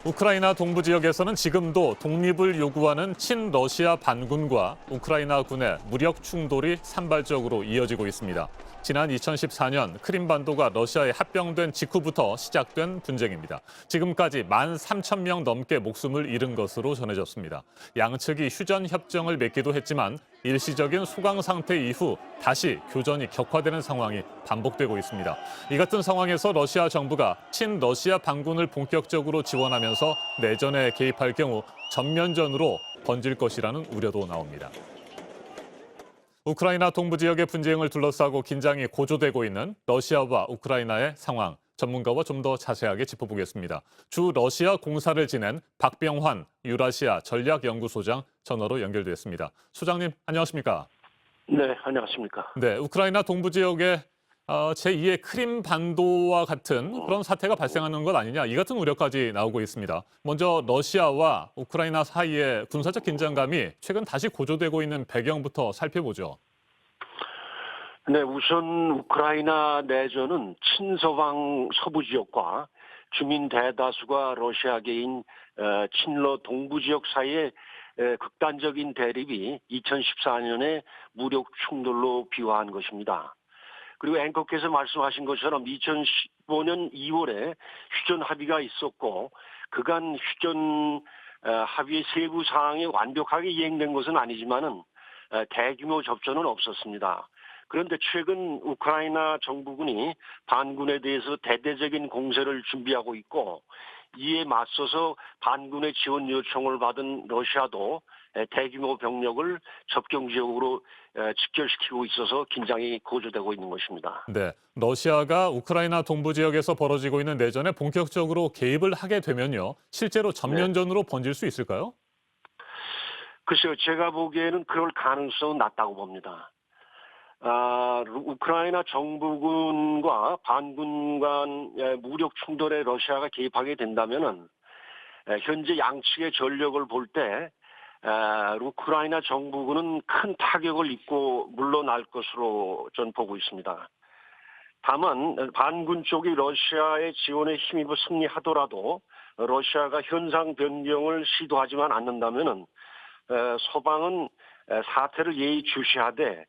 우크라이나 동부 지역에서는 지금도 독립을 요구하는 친러시아 반군과 우크라이나 군의 무력 충돌이 산발적으로 이어지고 있습니다. 지난 2014년 크림반도가 러시아에 합병된 직후부터 시작된 분쟁입니다. 지금까지 13,000명 넘게 목숨을 잃은 것으로 전해졌습니다. 양측이 휴전 협정을 맺기도 했지만 일시적인 소강 상태 이후 다시 교전이 격화되는 상황이 반복되고 있습니다. 이 같은 상황에서 러시아 정부가 친러시아 반군을 본격적으로 지원하면서 내전에 개입할 경우 전면전으로 번질 것이라는 우려도 나옵니다. 우크라이나 동부 지역의 분쟁을 둘러싸고 긴장이 고조되고 있는 러시아와 우크라이나의 상황, 전문가와 좀 더 자세하게 짚어보겠습니다. 주 러시아 공사를 지낸 박병환 유라시아 전략연구소장 전화로 연결됐습니다. 소장님, 안녕하십니까? 네, 안녕하십니까? 네, 우크라이나 동부 지역의 제2의 크림반도와 같은 그런 사태가 발생하는 것 아니냐, 이 같은 우려까지 나오고 있습니다. 먼저 러시아와 우크라이나 사이의 군사적 긴장감이 최근 다시 고조되고 있는 배경부터 살펴보죠. 네, 우선 우크라이나 내전은 친서방 서부 지역과 주민 대다수가 러시아계인 친러 동부 지역 사이의 극단적인 대립이 2014년의 무력 충돌로 비화한 것입니다. 그리고 앵커께서 말씀하신 것처럼 2015년 2월에 휴전 합의가 있었고 그간 휴전 합의의 세부 사항이 완벽하게 이행된 것은 아니지만은 대규모 접전은 없었습니다. 그런데 최근 우크라이나 정부군이 반군에 대해서 대대적인 공세를 준비하고 있고 이에 맞서서 반군의 지원 요청을 받은 러시아도 대규모 병력을 접경 지역으로 집결시키고 있어서 긴장이 고조되고 있는 것입니다. 네, 러시아가 우크라이나 동부 지역에서 벌어지고 있는 내전에 본격적으로 개입을 하게 되면요. 실제로 전면전으로 번질 수 있을까요? 글쎄요. 제가 보기에는 그럴 가능성은 낮다고 봅니다. 우크라이나 정부군과 반군 간 무력 충돌에 러시아가 개입하게 된다면은 현재 양측의 전력을 볼 때 우크라이나 정부군은 큰 타격을 입고 물러날 것으로 전 보고 있습니다. 다만 반군 쪽이 러시아의 지원에 힘입어 승리하더라도 러시아가 현상 변경을 시도하지만 않는다면은 서방은 사태를 예의주시하되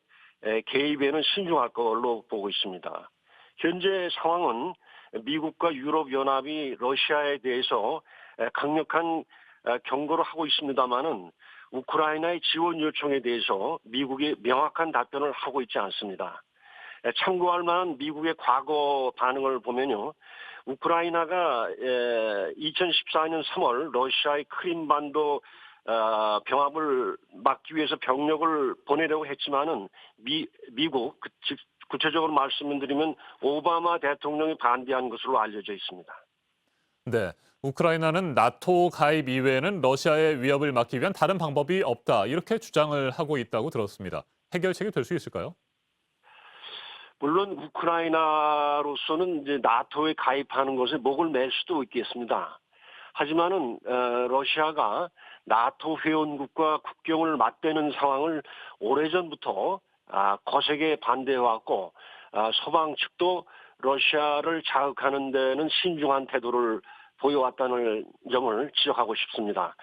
개입에는 신중할 걸로 보고 있습니다. 현재 상황은 미국과 유럽연합이 러시아에 대해서 강력한 경고를 하고 있습니다마는 우크라이나의 지원 요청에 대해서 미국이 명확한 답변을 하고 있지 않습니다. 참고할 만한 미국의 과거 반응을 보면요. 우크라이나가 2014년 3월 러시아의 크림반도 병합을 막기 위해서 병력을 보내려고 했지만은 미국, 구체적으로 말씀드리면 오바마 대통령이 반대한 것으로 알려져 있습니다. 네, 우크라이나는 나토 가입 이외에는 러시아의 위협을 막기 위한 다른 방법이 없다. 이렇게 주장을 하고 있다고 들었습니다. 해결책이 될 수 있을까요? 물론 우크라이나로서는 이제 나토에 가입하는 것에 목을 맬 수도 있겠습니다. 하지만은 러시아가 나토 회원국과 국경을 맞대는 상황을 오래전부터 거세게 반대해왔고 서방 측도 러시아를 자극하는 데는 신중한 태도를 보여왔다는 점을 지적하고 싶습니다.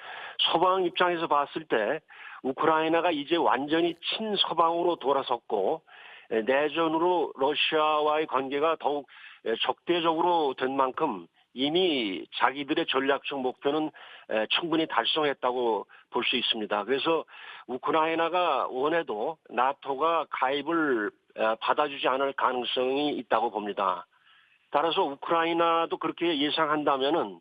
서방 입장에서 봤을 때 우크라이나가 이제 완전히 친서방으로 돌아섰고 내전으로 러시아와의 관계가 더욱 적대적으로 된 만큼 이미 자기들의 전략적 목표는 충분히 달성했다고 볼 수 있습니다. 그래서 우크라이나가 원해도 나토가 가입을 받아주지 않을 가능성이 있다고 봅니다. 따라서 우크라이나도 그렇게 예상한다면은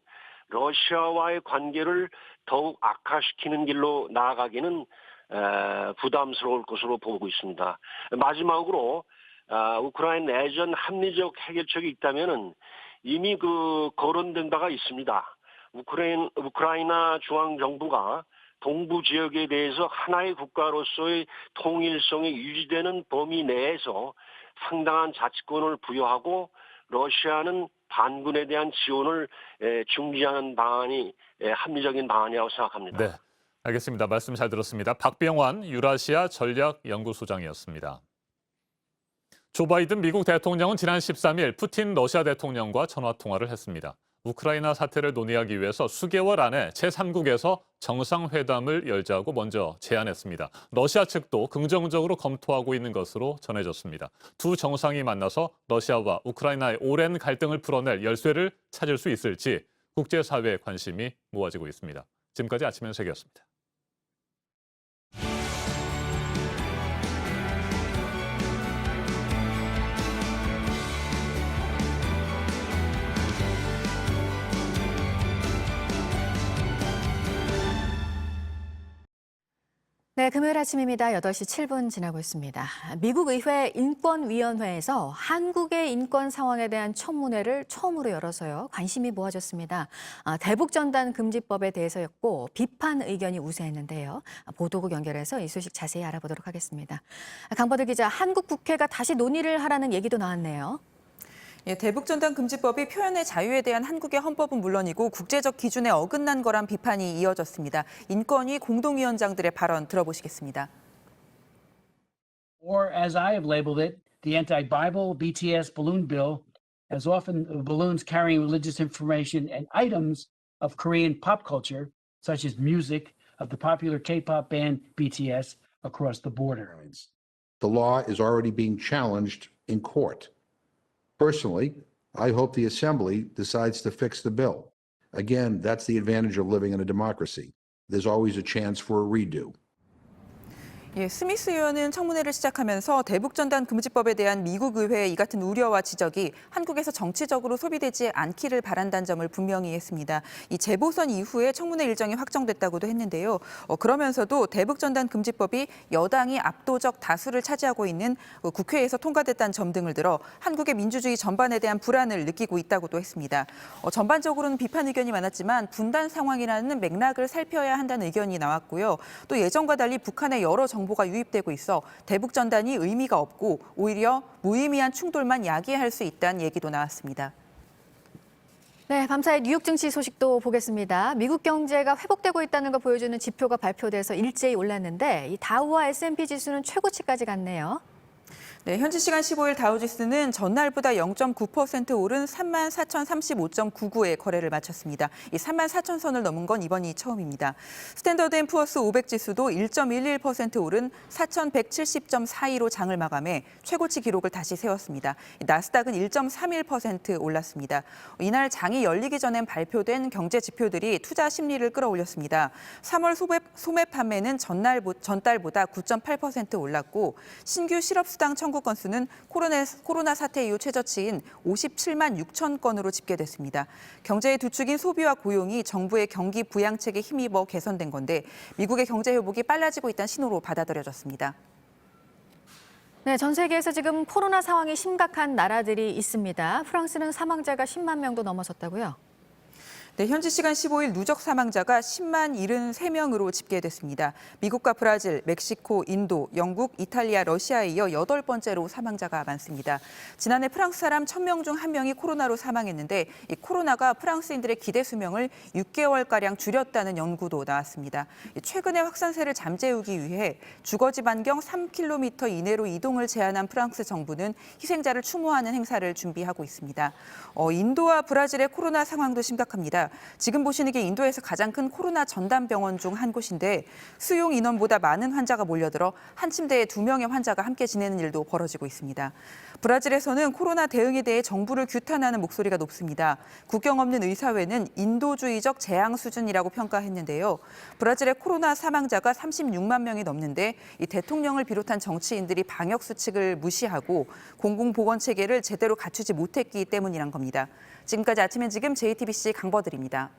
러시아와의 관계를 더욱 악화시키는 길로 나아가기는 부담스러울 것으로 보고 있습니다. 마지막으로 우크라이나 내전 합리적 해결책이 있다면은 이미 거론된 바가 있습니다. 우크라이나 중앙정부가 동부 지역에 대해서 하나의 국가로서의 통일성이 유지되는 범위 내에서 상당한 자치권을 부여하고 러시아는 반군에 대한 지원을 중지하는 방안이 합리적인 방안이라고 생각합니다. 네, 알겠습니다. 말씀 잘 들었습니다. 박병환 유라시아 전략연구소장이었습니다. 조 바이든 미국 대통령은 지난 13일 푸틴 러시아 대통령과 전화통화를 했습니다. 우크라이나 사태를 논의하기 위해서 수개월 안에 제3국에서 정상회담을 열자고 먼저 제안했습니다. 러시아 측도 긍정적으로 검토하고 있는 것으로 전해졌습니다. 두 정상이 만나서 러시아와 우크라이나의 오랜 갈등을 풀어낼 열쇠를 찾을 수 있을지 국제사회의 관심이 모아지고 있습니다. 지금까지 아침 현석이었습니다. 네, 금요일 아침입니다. 8시 7분 지나고 있습니다. 미국 의회 인권위원회에서 한국의 인권 상황에 대한 청문회를 처음으로 열어서요. 관심이 모아졌습니다. 대북전단 금지법에 대해서였고 비판 의견이 우세했는데요. 보도국 연결해서 이 소식 자세히 알아보도록 하겠습니다. 강버들 기자, 한국 국회가 다시 논의를 하라는 얘기도 나왔네요. 예, 대북전단 금지법이 표현의 자유에 대한 한국의 헌법은 물론이고 국제적 기준에 어긋난 거란 비판이 이어졌습니다. 인권위 공동위원장들의 발언 들어보시겠습니다. Or as I have labeled it, the anti-Bible BTS balloon bill, as often balloons carrying religious information and items of Korean pop culture, such as music of the popular K-pop band BTS across the border. The law is already being challenged in court. Personally, I hope the Assembly decides to fix the bill. Again, that's the advantage of living in a democracy. There's always a chance for a redo. 예, 스미스 의원은 청문회를 시작하면서 대북전단 금지법에 대한 미국 의회의 이 같은 우려와 지적이 한국에서 정치적으로 소비되지 않기를 바란다는 점을 분명히 했습니다. 이 재보선 이후에 청문회 일정이 확정됐다고도 했는데요. 그러면서도 대북전단 금지법이 여당이 압도적 다수를 차지하고 있는 국회에서 통과됐다는 점 등을 들어 한국의 민주주의 전반에 대한 불안을 느끼고 있다고도 했습니다. 전반적으로는 비판 의견이 많았지만 분단 상황이라는 맥락을 살펴야 한다는 의견이 나왔고요. 또 예전과 달리 북한의 여러 정보가 유입되고 있어 대북전단이 의미가 없고 오히려 무의미한 충돌만 야기할 수 있다는 얘기도 나왔습니다. 네, 밤사이 뉴욕 증시 소식도 보겠습니다. 미국 경제가 회복되고 있다는 걸 보여주는 지표가 발표돼서 일제히 올랐는데 이 다우와 S&P 지수는 최고치까지 갔네요. 네, 현지 시간 15일 다우지수는 전날보다 0.9% 오른 34,035.99에 거래를 마쳤습니다. 이 34,000선을 넘은 건 이번이 처음입니다. 스탠더드앤푸어스 500 지수도 1.11% 오른 4,170.42로 장을 마감해 최고치 기록을 다시 세웠습니다. 나스닥은 1.31% 올랐습니다. 이날 장이 열리기 전엔 발표된 경제 지표들이 투자 심리를 끌어올렸습니다. 3월 소매 판매는 전달보다 9.8% 올랐고 신규 실업수당 청구 건수는 코로나 사태 이후 최저치인 57만 6천 건으로 집계됐습니다. 경제의 두 축인 소비와 고용이 정부의 경기 부양책에 힘입어 개선된 건데 미국의 경제 회복이 빨라지고 있다는 신호로 받아들여졌습니다. 네, 전 세계에서 지금 코로나 상황이 심각한 나라들이 있습니다. 프랑스는 사망자가 10만 명도 넘어섰다고요? 네, 현지 시간 15일 누적 사망자가 10만 73명으로 집계됐습니다. 미국과 브라질, 멕시코, 인도, 영국, 이탈리아, 러시아에 이어 8번째로 사망자가 많습니다. 지난해 프랑스 사람 1000명 중 1명이 코로나로 사망했는데 이 코로나가 프랑스인들의 기대 수명을 6개월가량 줄였다는 연구도 나왔습니다. 최근의 확산세를 잠재우기 위해 주거지 반경 3km 이내로 이동을 제한한 프랑스 정부는 희생자를 추모하는 행사를 준비하고 있습니다. 인도와 브라질의 코로나 상황도 심각합니다. 지금 보시는 게 인도에서 가장 큰 코로나 전담 병원 중 한 곳인데 수용 인원보다 많은 환자가 몰려들어 한 침대에 2명의 환자가 함께 지내는 일도 벌어지고 있습니다. 브라질에서는 코로나 대응에 대해 정부를 규탄하는 목소리가 높습니다. 국경 없는 의사회는 인도주의적 재앙 수준이라고 평가했는데요. 브라질의 코로나 사망자가 36만 명이 넘는데 이 대통령을 비롯한 정치인들이 방역 수칙을 무시하고 공공보건 체계를 제대로 갖추지 못했기 때문이란 겁니다. 지금까지 아침엔 지금 JTBC 강버들입니다.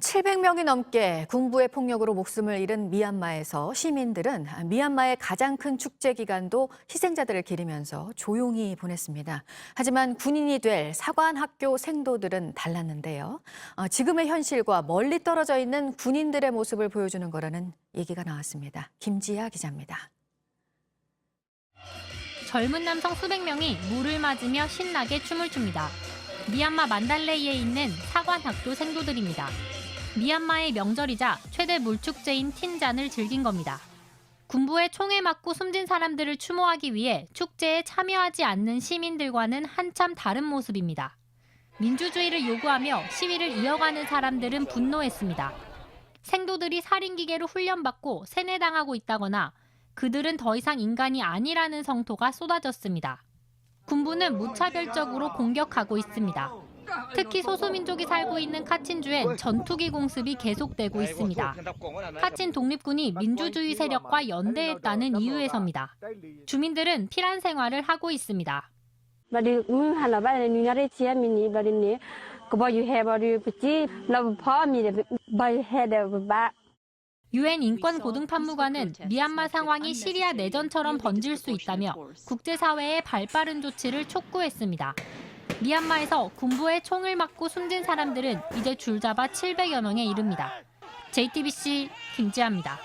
700명이 넘게 군부의 폭력으로 목숨을 잃은 미얀마에서 시민들은 미얀마의 가장 큰 축제 기간도 희생자들을 기리면서 조용히 보냈습니다. 하지만 군인이 될 사관학교 생도들은 달랐는데요. 지금의 현실과 멀리 떨어져 있는 군인들의 모습을 보여주는 거라는 얘기가 나왔습니다. 김지아 기자입니다. 젊은 남성 수백 명이 물을 맞으며 신나게 춤을 춥니다. 미얀마 만달레이에 있는 사관학교 생도들입니다. 미얀마의 명절이자 최대 물축제인 틴잔을 즐긴 겁니다. 군부의 총에 맞고 숨진 사람들을 추모하기 위해 축제에 참여하지 않는 시민들과는 한참 다른 모습입니다. 민주주의를 요구하며 시위를 이어가는 사람들은 분노했습니다. 생도들이 살인기계로 훈련받고 세뇌당하고 있다거나 그들은 더 이상 인간이 아니라는 성토가 쏟아졌습니다. 군부는 무차별적으로 공격하고 있습니다. 특히 소수민족이 살고 있는 카친주엔 전투기 공습이 계속되고 있습니다. 카친 독립군이 민주주의 세력과 연대했다는 이유에서입니다. 주민들은 피란 생활을 하고 있습니다. 유엔 인권 고등판무관은 미얀마 상황이 시리아 내전처럼 번질 수 있다며 국제사회의 발빠른 조치를 촉구했습니다. 미얀마에서 군부의 총을 맞고 숨진 사람들은 이제 줄잡아 700여 명에 이릅니다. JTBC 김지아입니다.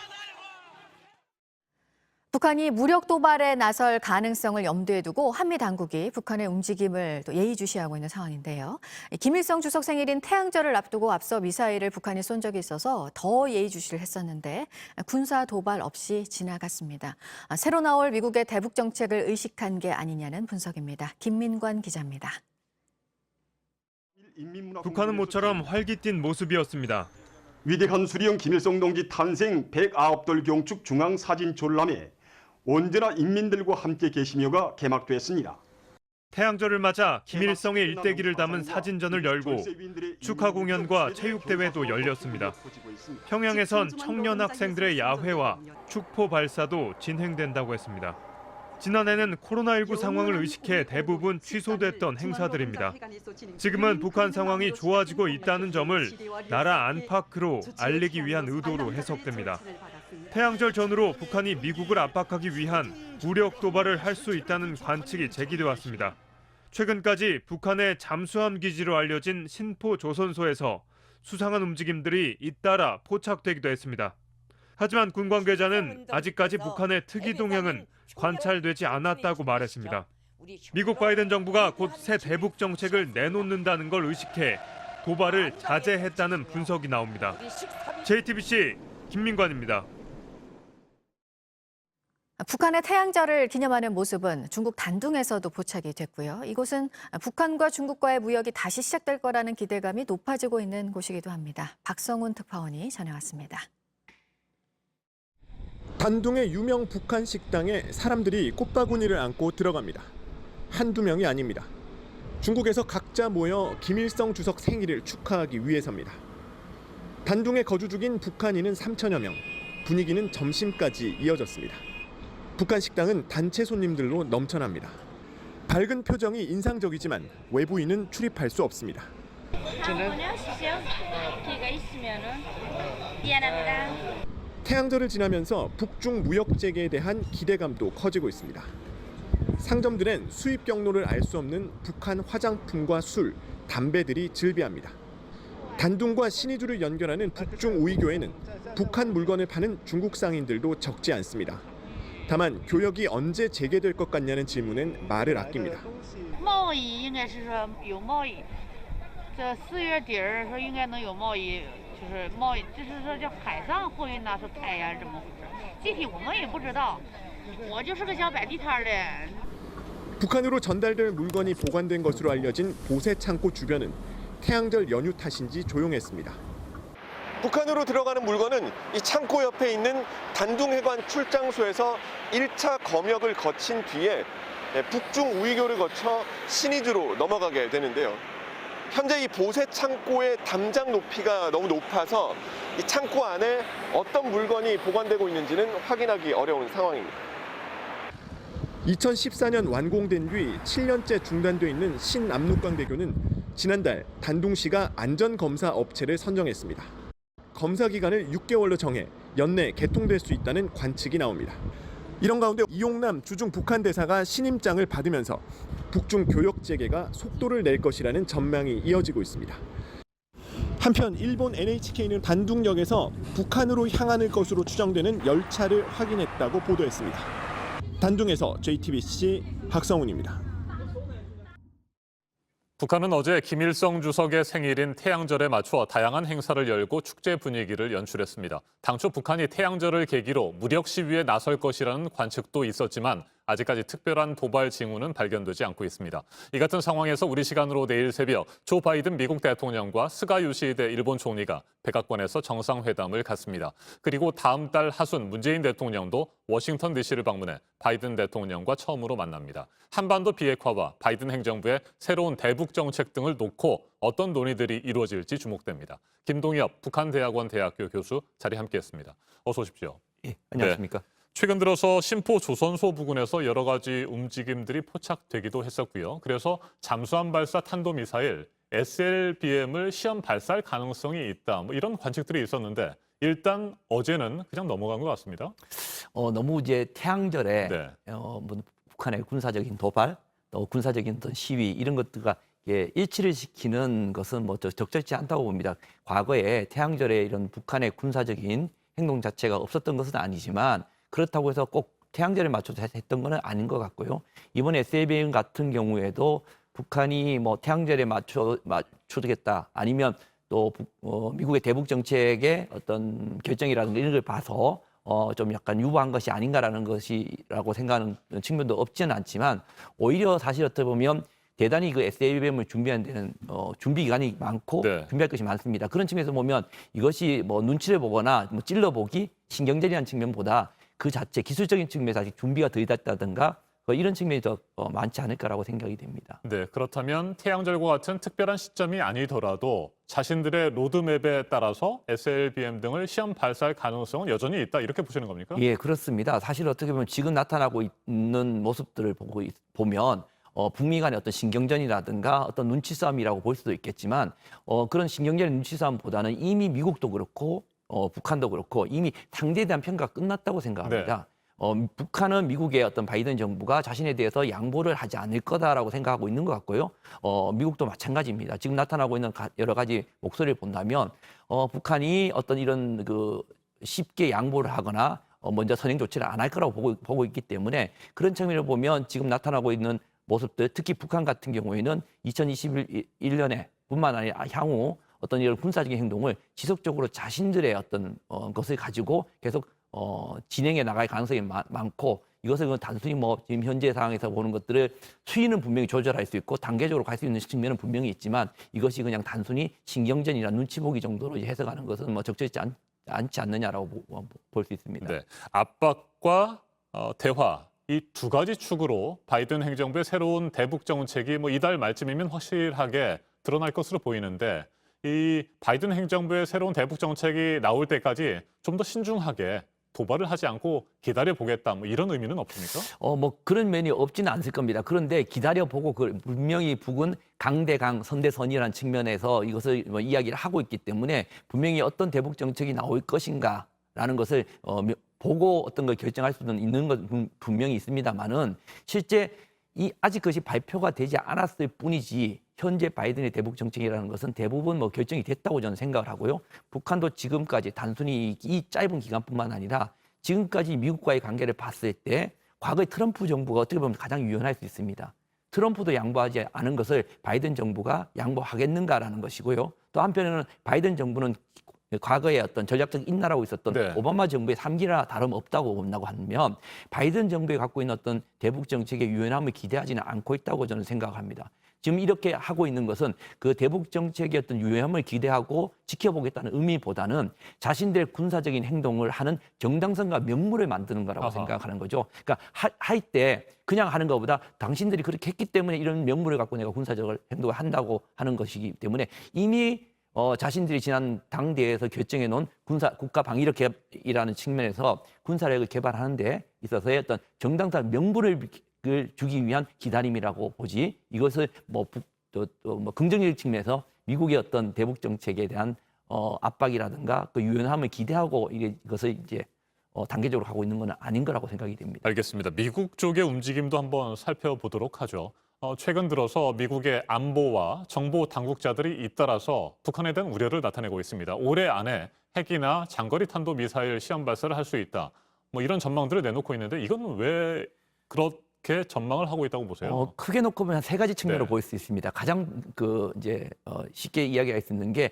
북한이 무력 도발에 나설 가능성을 염두에 두고 한미 당국이 북한의 움직임을 또 예의주시하고 있는 상황인데요. 김일성 주석 생일인 태양절을 앞두고 앞서 미사일을 북한이 쏜 적이 있어서 더 예의주시를 했었는데 군사 도발 없이 지나갔습니다. 새로 나올 미국의 대북 정책을 의식한 게 아니냐는 분석입니다. 김민관 기자입니다. 북한은 모처럼 활기띤 모습이었습니다. 위대한 수리형 김일성 동지 탄생 109돌 경축 중앙 사진 졸람회 언제나 인민들과 함께 계시며가 개막됐습니다. 태양절을 맞아 김일성의 일대기를 담은 사진전을 열고 축하 공연과 체육대회도 열렸습니다. 평양에선 청년 학생들의 야회와 축포 발사도 진행된다고 했습니다. 지난해는 코로나19 상황을 의식해 대부분 취소됐던 행사들입니다. 지금은 북한 상황이 좋아지고 있다는 점을 나라 안팎으로 알리기 위한 의도로 해석됩니다. 태양절 전후로 북한이 미국을 압박하기 위한 무력 도발을 할 수 있다는 관측이 제기돼 왔습니다. 최근까지 북한의 잠수함 기지로 알려진 신포 조선소에서 수상한 움직임들이 잇따라 포착되기도 했습니다. 하지만 군 관계자는 아직까지 북한의 특이 동향은 관찰되지 않았다고 말했습니다. 미국 바이든 정부가 곧 새 대북 정책을 내놓는다는 걸 의식해 도발을 자제했다는 분석이 나옵니다. JTBC 김민관입니다. 북한의 태양절을 기념하는 모습은 중국 단둥에서도 포착이 됐고요. 이곳은 북한과 중국과의 무역이 다시 시작될 거라는 기대감이 높아지고 있는 곳이기도 합니다. 박성훈 특파원이 전해왔습니다. 단둥의 유명 북한 식당에 사람들이 꽃바구니를 안고 들어갑니다. 한두 명이 아닙니다. 중국에서 각자 모여 김일성 주석 생일을 축하하기 위해서입니다. 단둥에 거주 중인 북한인은 3천여 명, 분위기는 점심까지 이어졌습니다. 북한 식당은 단체 손님들로 넘쳐납니다. 밝은 표정이 인상적이지만 외부인은 출입할 수 없습니다. 태양절을 지나면서 북중 무역 재개에 대한 기대감도 커지고 있습니다. 상점들엔 수입 경로를 알 수 없는 북한 화장품과 술, 담배들이 즐비합니다. 단둥과 신의주를 연결하는 북중 우이교에는 북한 물건을 파는 중국 상인들도 적지 않습니다. 다만 교역이 언제 재개될 것 같냐는 질문엔 말을 아낍니다. 贸易应该是说有贸易，这4月底说应该能有贸易，就是贸易，就是说叫海上货运呐，说开呀怎么回事？具体我们也不知道，我就是个小摆地摊的。 북한으로 전달될 물건이 보관된 것으로 알려진 보세 창고 주변은 태양절 연휴 탓인지 조용했습니다. 북한으로 들어가는 물건은 이 창고 옆에 있는 단둥해관 출장소에서 1차 검역을 거친 뒤에 북중 우이교를 거쳐 신의주로 넘어가게 되는데요. 현재 이 보세 창고의 담장 높이가 너무 높아서 이 창고 안에 어떤 물건이 보관되고 있는지는 확인하기 어려운 상황입니다. 2014년 완공된 뒤 7년째 중단돼 있는 신압록강대교는 지난달 단둥시가 안전검사 업체를 선정했습니다. 검사 기간을 6개월로 정해 연내 개통될 수 있다는 관측이 나옵니다. 이런 가운데 이용남 주중 북한 대사가 신임장을 받으면서 북중 교역 재개가 속도를 낼 것이라는 전망이 이어지고 있습니다. 한편 일본 NHK는 단둥역에서 북한으로 향하는 것으로 추정되는 열차를 확인했다고 보도했습니다. 단둥에서 JTBC 박성훈입니다. 북한은 어제 김일성 주석의 생일인 태양절에 맞춰 다양한 행사를 열고 축제 분위기를 연출했습니다. 당초 북한이 태양절을 계기로 무력 시위에 나설 것이라는 관측도 있었지만 아직까지 특별한 도발 징후는 발견되지 않고 있습니다. 이 같은 상황에서 우리 시간으로 내일 새벽 조 바이든 미국 대통령과 스가 요시히데 일본 총리가 백악관에서 정상회담을 갖습니다. 그리고 다음 달 하순 문재인 대통령도 워싱턴 DC를 방문해 바이든 대통령과 처음으로 만납니다. 한반도 비핵화와 바이든 행정부의 새로운 대북 정책 등을 놓고 어떤 논의들이 이루어질지 주목됩니다. 김동엽 북한대학원 대학교 교수 자리 함께했습니다. 어서 오십시오. 예, 안녕하십니까. 네. 최근 들어서 신포 조선소 부근에서 여러 가지 움직임들이 포착되기도 했었고요. 그래서 잠수함 발사 탄도미사일 SLBM을 시험 발사할 가능성이 있다. 뭐 이런 관측들이 있었는데 일단 어제는 그냥 넘어간 것 같습니다. 너무 이제 태양절에 네. 뭐 북한의 군사적인 도발, 또 군사적인 어떤 시위 이런 것들과 일치를 시키는 것은 뭐 적절치 않다고 봅니다. 과거에 태양절에 이런 북한의 군사적인 행동 자체가 없었던 것은 아니지만 그렇다고 해서 꼭 태양절에 맞춰서 했던 것은 아닌 것 같고요. 이번 SLBM 같은 경우에도 북한이 뭐 태양절에 맞추겠다 아니면 또 미국의 대북 정책의 어떤 결정이라든가 이런 걸 봐서 좀 약간 유보한 것이 아닌가라는 것이라고 생각하는 측면도 없지는 않지만 오히려 사실 어떻게 보면 대단히 그 SLBM을 준비하는 데는 준비 기간이 많고 네. 준비할 것이 많습니다. 그런 측면에서 보면 이것이 뭐 눈치를 보거나 뭐 찔러보기, 신경전이라는 측면보다 그 자체 기술적인 측면에서 아직 준비가 덜 됐다든가 이런 측면이 더 많지 않을까라고 생각이 됩니다. 네, 그렇다면 태양절과 같은 특별한 시점이 아니더라도 자신들의 로드맵에 따라서 SLBM 등을 시험 발사할 가능성은 여전히 있다 이렇게 보시는 겁니까? 예, 그렇습니다. 사실 어떻게 보면 지금 나타나고 있는 모습들을 보면 북미 간의 어떤 신경전이라든가 어떤 눈치 싸움이라고 볼 수도 있겠지만 그런 신경전의 눈치 싸움보다는 이미 미국도 그렇고 북한도 그렇고 이미 상대에 대한 평가가 끝났다고 생각합니다. 북한은 미국의 어떤 바이든 정부가 자신에 대해서 양보를 하지 않을 거다라고 생각하고 있는 것 같고요. 미국도 마찬가지입니다. 지금 나타나고 있는 여러 가지 목소리를 본다면 북한이 어떤 이런 쉽게 양보를 하거나 먼저 선행 조치를 안 할 거라고 보고 있기 때문에 그런 측면을 보면 지금 나타나고 있는 모습들, 특히 북한 같은 경우에는 2021년에 뿐만 아니라 향후 어떤 이런 군사적인 행동을 지속적으로 자신들의 어떤 것을 가지고 계속 진행해 나갈 가능성이 많고 이것을 단순히 지금 현재 상황에서 보는 것들을 수위는 분명히 조절할 수 있고 단계적으로 갈 수 있는 측면은 분명히 있지만 이것이 그냥 단순히 신경전이나 눈치 보기 정도로 해석하는 것은 적절치 않지 않느냐라고 볼 수 있습니다. 네, 압박과 대화 이 두 가지 축으로 바이든 행정부의 새로운 대북 정책이 이달 말쯤이면 확실하게 드러날 것으로 보이는데 이 바이든 행정부의 새로운 대북 정책이 나올 때까지 좀 더 신중하게 도발을 하지 않고 기다려보겠다 이런 의미는 없습니까? 그런 면이 없지는 않을 겁니다. 그런데 기다려보고 분명히 북은 강대강 선대선이라는 측면에서 이것을 이야기를 하고 있기 때문에 분명히 어떤 대북 정책이 나올 것인가라는 것을 보고 어떤 걸 결정할 수는 있는 건 분명히 있습니다만은 실제 아직 그것이 발표가 되지 않았을 뿐이지 현재 바이든의 대북 정책이라는 것은 대부분 결정이 됐다고 저는 생각을 하고요. 북한도 지금까지 단순히 이 짧은 기간뿐만 아니라 지금까지 미국과의 관계를 봤을 때 과거의 트럼프 정부가 어떻게 보면 가장 유연할 수 있습니다. 트럼프도 양보하지 않은 것을 바이든 정부가 양보하겠는가라는 것이고요. 또 한편에는 바이든 정부는 과거에 어떤 전략적 인나라고 있었던 오바마 정부의 3기나 다름없다고 본다고 하면 바이든 정부에 갖고 있는 어떤 대북 정책의 유연함을 기대하지는 않고 있다고 저는 생각합니다. 지금 이렇게 하고 있는 것은 그 대북 정책의 어떤 유연함을 기대하고 지켜보겠다는 의미보다는 자신들의 군사적인 행동을 하는 정당성과 명분을 만드는 거라고 생각하는 거죠. 그러니까 할 때 그냥 하는 것보다 당신들이 그렇게 했기 때문에 이런 명분을 갖고 내가 군사적 행동을 한다고 하는 것이기 때문에 이미 자신들이 지난 당대에서 결정해 놓은 국가 방위력 개발이라는 측면에서 군사력을 개발하는 데 있어서의 어떤 정당성 명분을 주기 위한 기다림이라고 보지 이것을 긍정적 측면에서 미국의 어떤 대북 정책에 대한 압박이라든가 그 유연함을 기대하고 이것을 이제 단계적으로 하고 있는 건 아닌 거라고 생각이 됩니다. 알겠습니다. 미국 쪽의 움직임도 한번 살펴보도록 하죠. 최근 들어서 미국의 안보와 정보 당국자들이 잇따라서 북한에 대한 우려를 나타내고 있습니다. 올해 안에 핵이나 장거리 탄도 미사일 시험 발사를 할 수 있다. 이런 전망들을 내놓고 있는데 이건 왜 그렇게 전망을 하고 있다고 보세요? 크게 놓고 보면 세 가지 측면으로 볼 수 있습니다. 가장 쉽게 이야기할 수 있는 게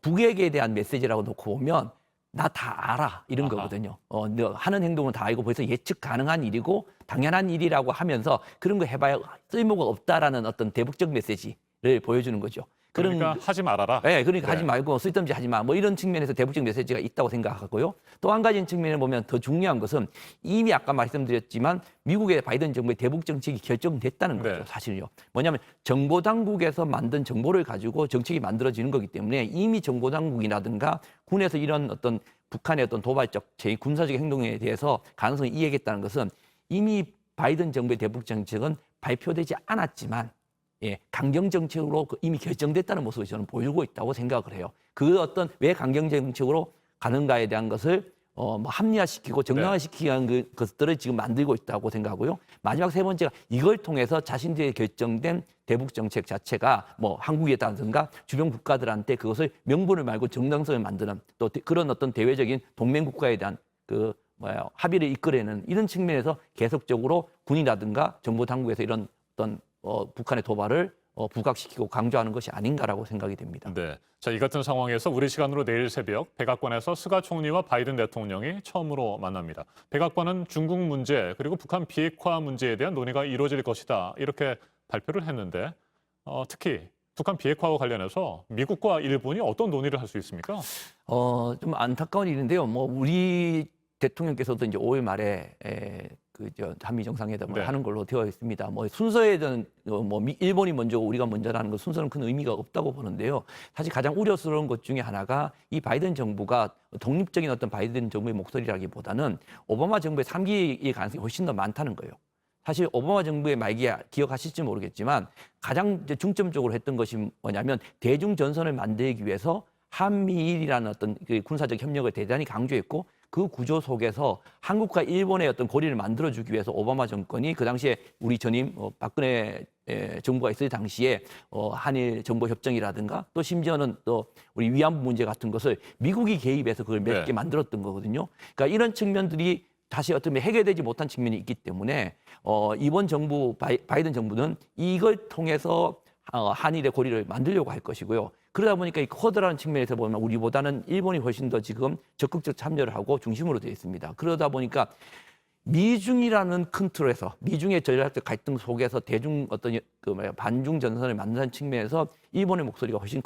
북에게 대한 메시지라고 놓고 보면 나 다 알아 이런 거거든요. 너 하는 행동은 다 알고 벌써 예측 가능한 일이고 당연한 일이라고 하면서 그런 거 해봐야 쓸모가 없다라는 어떤 대북적 메시지를 보여주는 거죠. 그러니까 하지 말아라. 네, 그러니까 하지 말고 쓸데없이 하지 마. 이런 측면에서 대북적 메시지가 있다고 생각하고요. 또 한 가지 측면을 보면 더 중요한 것은 이미 아까 말씀드렸지만 미국의 바이든 정부의 대북 정책이 결정됐다는 거죠. 사실요. 뭐냐면 정보 당국에서 만든 정보를 가지고 정책이 만들어지는 거기 때문에 이미 정보 당국이라든가 군에서 이런 어떤 북한의 어떤 도발적 군사적 행동에 대해서 가능성을 이해하겠다는 것은 이미 바이든 정부의 대북 정책은 발표되지 않았지만 강경 정책으로 이미 결정됐다는 모습을 저는 보여주고 있다고 생각을 해요. 그 어떤 왜 강경 정책으로 가는가에 대한 것을 합리화시키고 정당화시키기 위한 것들을 지금 만들고 있다고 생각하고요. 마지막 세 번째가 이걸 통해서 자신들의 결정된 대북 정책 자체가 한국이라든가 주변 국가들한테 그것을 명분을 말고 정당성을 만드는 또 그런 어떤 대외적인 동맹 국가에 대한 합의를 이끌어내는 이런 측면에서 계속적으로 군이라든가 정보 당국에서 이런 어떤 북한의 도발을 부각시키고 강조하는 것이 아닌가라고 생각이 됩니다. 네, 자, 이 같은 상황에서 우리 시간으로 내일 새벽 백악관에서 스가 총리와 바이든 대통령이 처음으로 만납니다. 백악관은 중국 문제 그리고 북한 비핵화 문제에 대한 논의가 이루어질 것이다 이렇게 발표를 했는데 특히 북한 비핵화와 관련해서 미국과 일본이 어떤 논의를 할 수 있습니까? 좀 안타까운 일인데요. 우리 대통령께서도 이제 5월 말에 한미 정상회담을 네. 하는 걸로 되어 있습니다. 뭐 순서에는 일본이 먼저고 우리가 먼저라는 건 순서는 큰 의미가 없다고 보는데요. 사실 가장 우려스러운 것 중에 하나가 이 바이든 정부가 독립적인 어떤 바이든 정부의 목소리라기보다는 오바마 정부의 3기의 가능성이 훨씬 더 많다는 거예요. 사실 오바마 정부의 말기에 기억하실지 모르겠지만 가장 중점적으로 했던 것이 뭐냐면 대중 전선을 만들기 위해서 한미일이라는 어떤 그 군사적 협력을 대단히 강조했고 그 구조 속에서 한국과 일본의 어떤 고리를 만들어주기 위해서 오바마 정권이 그 당시에 우리 전임 박근혜 정부가 있을 당시에 한일 정보 협정이라든가 또 심지어는 또 우리 위안부 문제 같은 것을 미국이 개입해서 그걸 몇 개 만들었던 거거든요. 그러니까 이런 측면들이 다시 어떻게 해결되지 못한 측면이 있기 때문에 이번 정부 바이든 정부는 이걸 통해서 한일의 고리를 만들려고 할 것이고요. 그러다 보니까 이 쿼드라는 측면에서 보면 우리보다는 일본이 훨씬 더 지금 적극적 참여를 하고 중심으로 되어 있습니다. 그러다 보니까 미중이라는 큰 틀에서 미중의 전략적 갈등 속에서 대중 어떤 반중 전선을 만드는 측면에서 일본의 목소리가 훨씬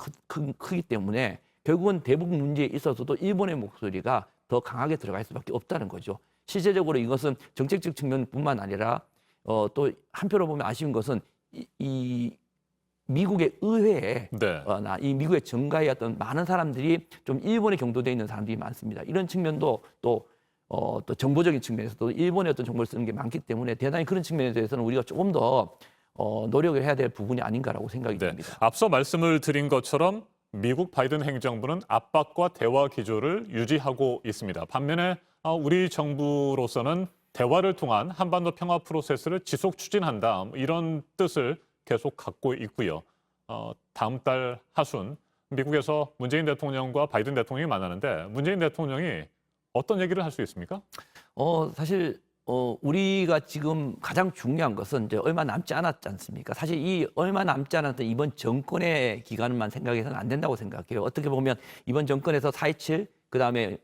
크기 때문에 결국은 대북 문제에 있어서도 일본의 목소리가 더 강하게 들어갈 수밖에 없다는 거죠. 실제적으로 이것은 정책적 측면뿐만 아니라 또 한편으로 보면 아쉬운 것은 이 미국의 의회에 이 미국의 정가에 어떤 많은 사람들이 좀 일본에 경도되어 있는 사람들이 많습니다. 이런 측면도 또 정보적인 측면에서도 일본의 어떤 정보를 쓰는 게 많기 때문에 대단히 그런 측면에 대해서는 우리가 조금 더 노력을 해야 될 부분이 아닌가라고 생각이 듭니다. 앞서 말씀을 드린 것처럼 미국 바이든 행정부는 압박과 대화 기조를 유지하고 있습니다. 반면에 우리 정부로서는 대화를 통한 한반도 평화 프로세스를 지속 추진한다. 이런 뜻을 계속 갖고 있고요. 다음 달 하순 미국에서 문재인 대통령과 바이든 대통령이 만나는데 문재인 대통령이 어떤 얘기를 할 수 있습니까? 사실 우리가 지금 가장 중요한 것은 이제 얼마 남지 않았지 않습니까? 사실 이 얼마 남지 않았던 이번 정권의 기간만 생각해서는 안 된다고 생각해요. 어떻게 보면 이번 정권에서 4.27 그다음에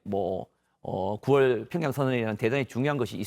9월 평양선언이라는 대단히 중요한 것이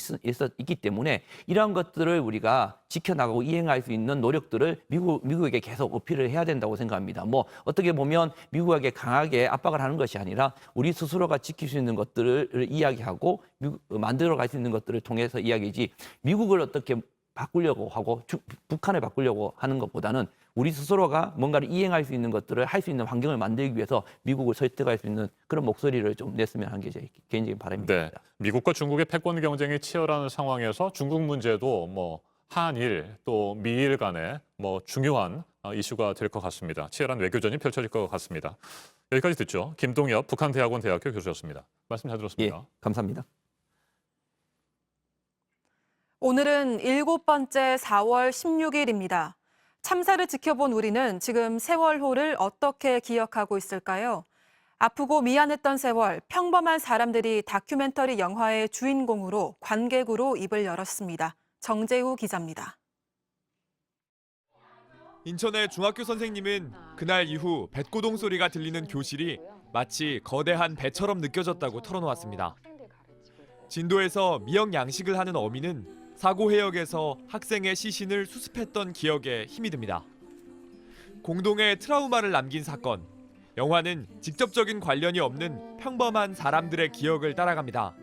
있기 때문에 이러한 것들을 우리가 지켜나가고 이행할 수 있는 노력들을 미국에게 계속 어필을 해야 된다고 생각합니다. 어떻게 보면 미국에게 강하게 압박을 하는 것이 아니라 우리 스스로가 지킬 수 있는 것들을 이야기하고 만들어갈 수 있는 것들을 통해서 이야기지 미국을 어떻게 바꾸려고 하고 북한을 바꾸려고 하는 것보다는 우리 스스로가 뭔가를 이행할 수 있는 것들을 할 수 있는 환경을 만들기 위해서 미국을 설득할 수 있는 그런 목소리를 좀 냈으면 하는 게 제 개인적인 바람입니다. 네, 미국과 중국의 패권 경쟁이 치열한 상황에서 중국 문제도 한일 또 미일 간에 중요한 이슈가 될 것 같습니다. 치열한 외교전이 펼쳐질 것 같습니다. 여기까지 듣죠. 김동엽 북한대학원 대학교 교수였습니다. 말씀 잘 들었습니다. 예, 감사합니다. 오늘은 7번째 4월 16일입니다. 참사를 지켜본 우리는 지금 세월호를 어떻게 기억하고 있을까요? 아프고 미안했던 세월, 평범한 사람들이 다큐멘터리 영화의 주인공으로 관객으로 입을 열었습니다. 정재우 기자입니다. 인천의 중학교 선생님은 그날 이후 뱃고동 소리가 들리는 교실이 마치 거대한 배처럼 느껴졌다고 털어놓았습니다. 진도에서 미역 양식을 하는 어미는 사고 해역에서 학생의 시신을 수습했던 기억에 힘이 듭니다. 공동의 트라우마를 남긴 사건. 영화는 직접적인 관련이 없는 평범한 사람들의 기억을 따라갑니다.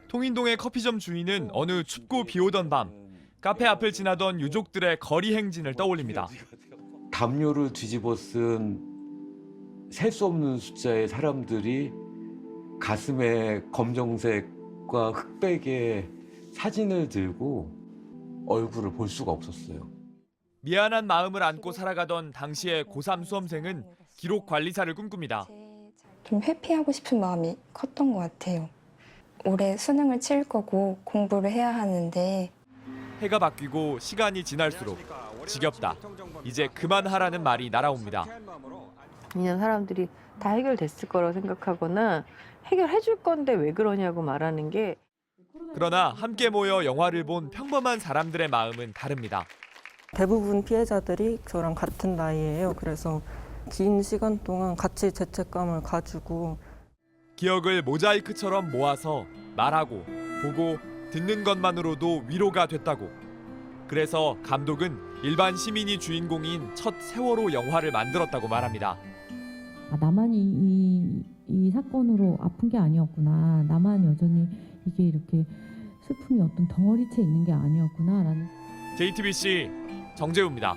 통인동의 커피점 주인은 어느 춥고 비 오던 밤 카페 앞을 지나던 유족들의 거리 행진을 떠올립니다. 담요를 뒤집어 쓴 셀 수 없는 숫자의 사람들이 가슴에 검정색과 흑백의 사진을 들고 얼굴을 볼 수가 없었어요. 미안한 마음을 안고 살아가던 당시의 고3 수험생은 기록 관리사를 꿈꿉니다. 좀 회피하고 싶은 마음이 컸던 것 같아요. 올해 수능을 칠 거고 공부를 해야 하는데 해가 바뀌고 시간이 지날수록 지겹다. 이제 그만하라는 말이 날아옵니다. 그냥 사람들이 다 해결됐을 거라고 생각하거나 해결해 줄 건데 왜 그러냐고 말하는 게 그러나 함께 모여 영화를 본 평범한 사람들의 마음은 다릅니다. 대부분 피해자들이 저랑 같은 나이예요. 그래서 긴 시간 동안 같이 죄책감을 가지고 기억을 모자이크처럼 모아서 말하고 보고 듣는 것만으로도 위로가 됐다고. 그래서 감독은 일반 시민이 주인공인 첫 세월호 영화를 만들었다고 말합니다. 나만이 이 사건으로 아픈 게 아니었구나. 나만 여전히 이게 이렇게 슬픔이 어떤 덩어리째 있는 게 아니었구나라는. JTBC 정재우입니다.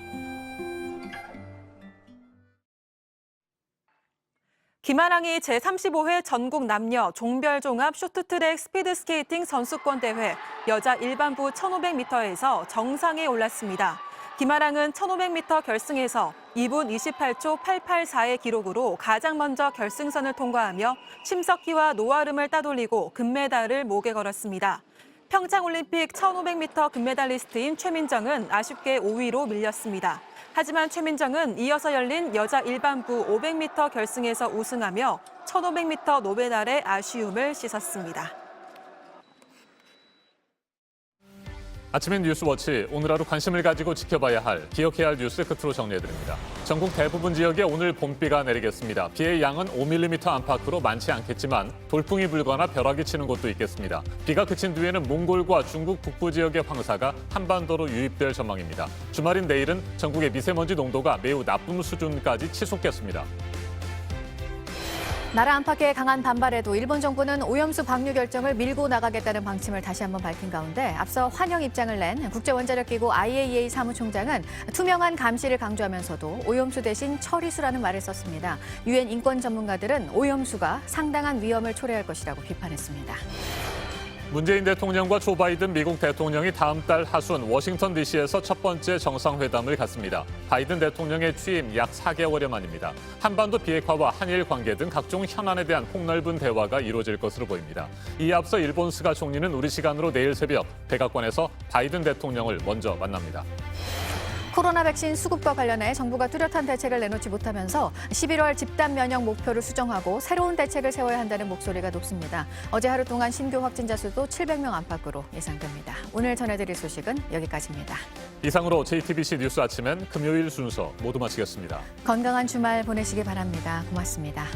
김아랑이 제35회 전국 남녀 종별종합 쇼트트랙 스피드스케이팅 선수권 대회 여자 일반부 1500m에서 정상에 올랐습니다. 김아랑은 1500m 결승에서 2분 28초 884의 기록으로 가장 먼저 결승선을 통과하며 심석희와 노아름을 따돌리고 금메달을 목에 걸었습니다. 평창올림픽 1500m 금메달리스트인 최민정은 아쉽게 5위로 밀렸습니다. 하지만 최민정은 이어서 열린 여자 일반부 500m 결승에서 우승하며 1500m 노베달의 아쉬움을 씻었습니다. 아침엔 뉴스워치, 오늘 하루 관심을 가지고 지켜봐야 할, 기억해야 할 뉴스 끝으로 정리해드립니다. 전국 대부분 지역에 오늘 봄비가 내리겠습니다. 비의 양은 5mm 안팎으로 많지 않겠지만 돌풍이 불거나 벼락이 치는 곳도 있겠습니다. 비가 그친 뒤에는 몽골과 중국 북부 지역의 황사가 한반도로 유입될 전망입니다. 주말인 내일은 전국의 미세먼지 농도가 매우 나쁨 수준까지 치솟겠습니다. 나라 안팎의 강한 반발에도 일본 정부는 오염수 방류 결정을 밀고 나가겠다는 방침을 다시 한번 밝힌 가운데 앞서 환영 입장을 낸 국제원자력기구 IAEA 사무총장은 투명한 감시를 강조하면서도 오염수 대신 처리수라는 말을 썼습니다. 유엔 인권 전문가들은 오염수가 상당한 위험을 초래할 것이라고 비판했습니다. 문재인 대통령과 조 바이든 미국 대통령이 다음 달 하순 워싱턴 DC에서 첫 번째 정상회담을 갖습니다. 바이든 대통령의 취임 약 4개월여 만입니다. 한반도 비핵화와 한일 관계 등 각종 현안에 대한 폭넓은 대화가 이루어질 것으로 보입니다. 이에 앞서 일본 스가 총리는 우리 시간으로 내일 새벽 백악관에서 바이든 대통령을 먼저 만납니다. 코로나 백신 수급과 관련해 정부가 뚜렷한 대책을 내놓지 못하면서 11월 집단 면역 목표를 수정하고 새로운 대책을 세워야 한다는 목소리가 높습니다. 어제 하루 동안 신규 확진자 수도 700명 안팎으로 예상됩니다. 오늘 전해드릴 소식은 여기까지입니다. 이상으로 JTBC 뉴스 아침엔 금요일 순서 모두 마치겠습니다. 건강한 주말 보내시기 바랍니다. 고맙습니다.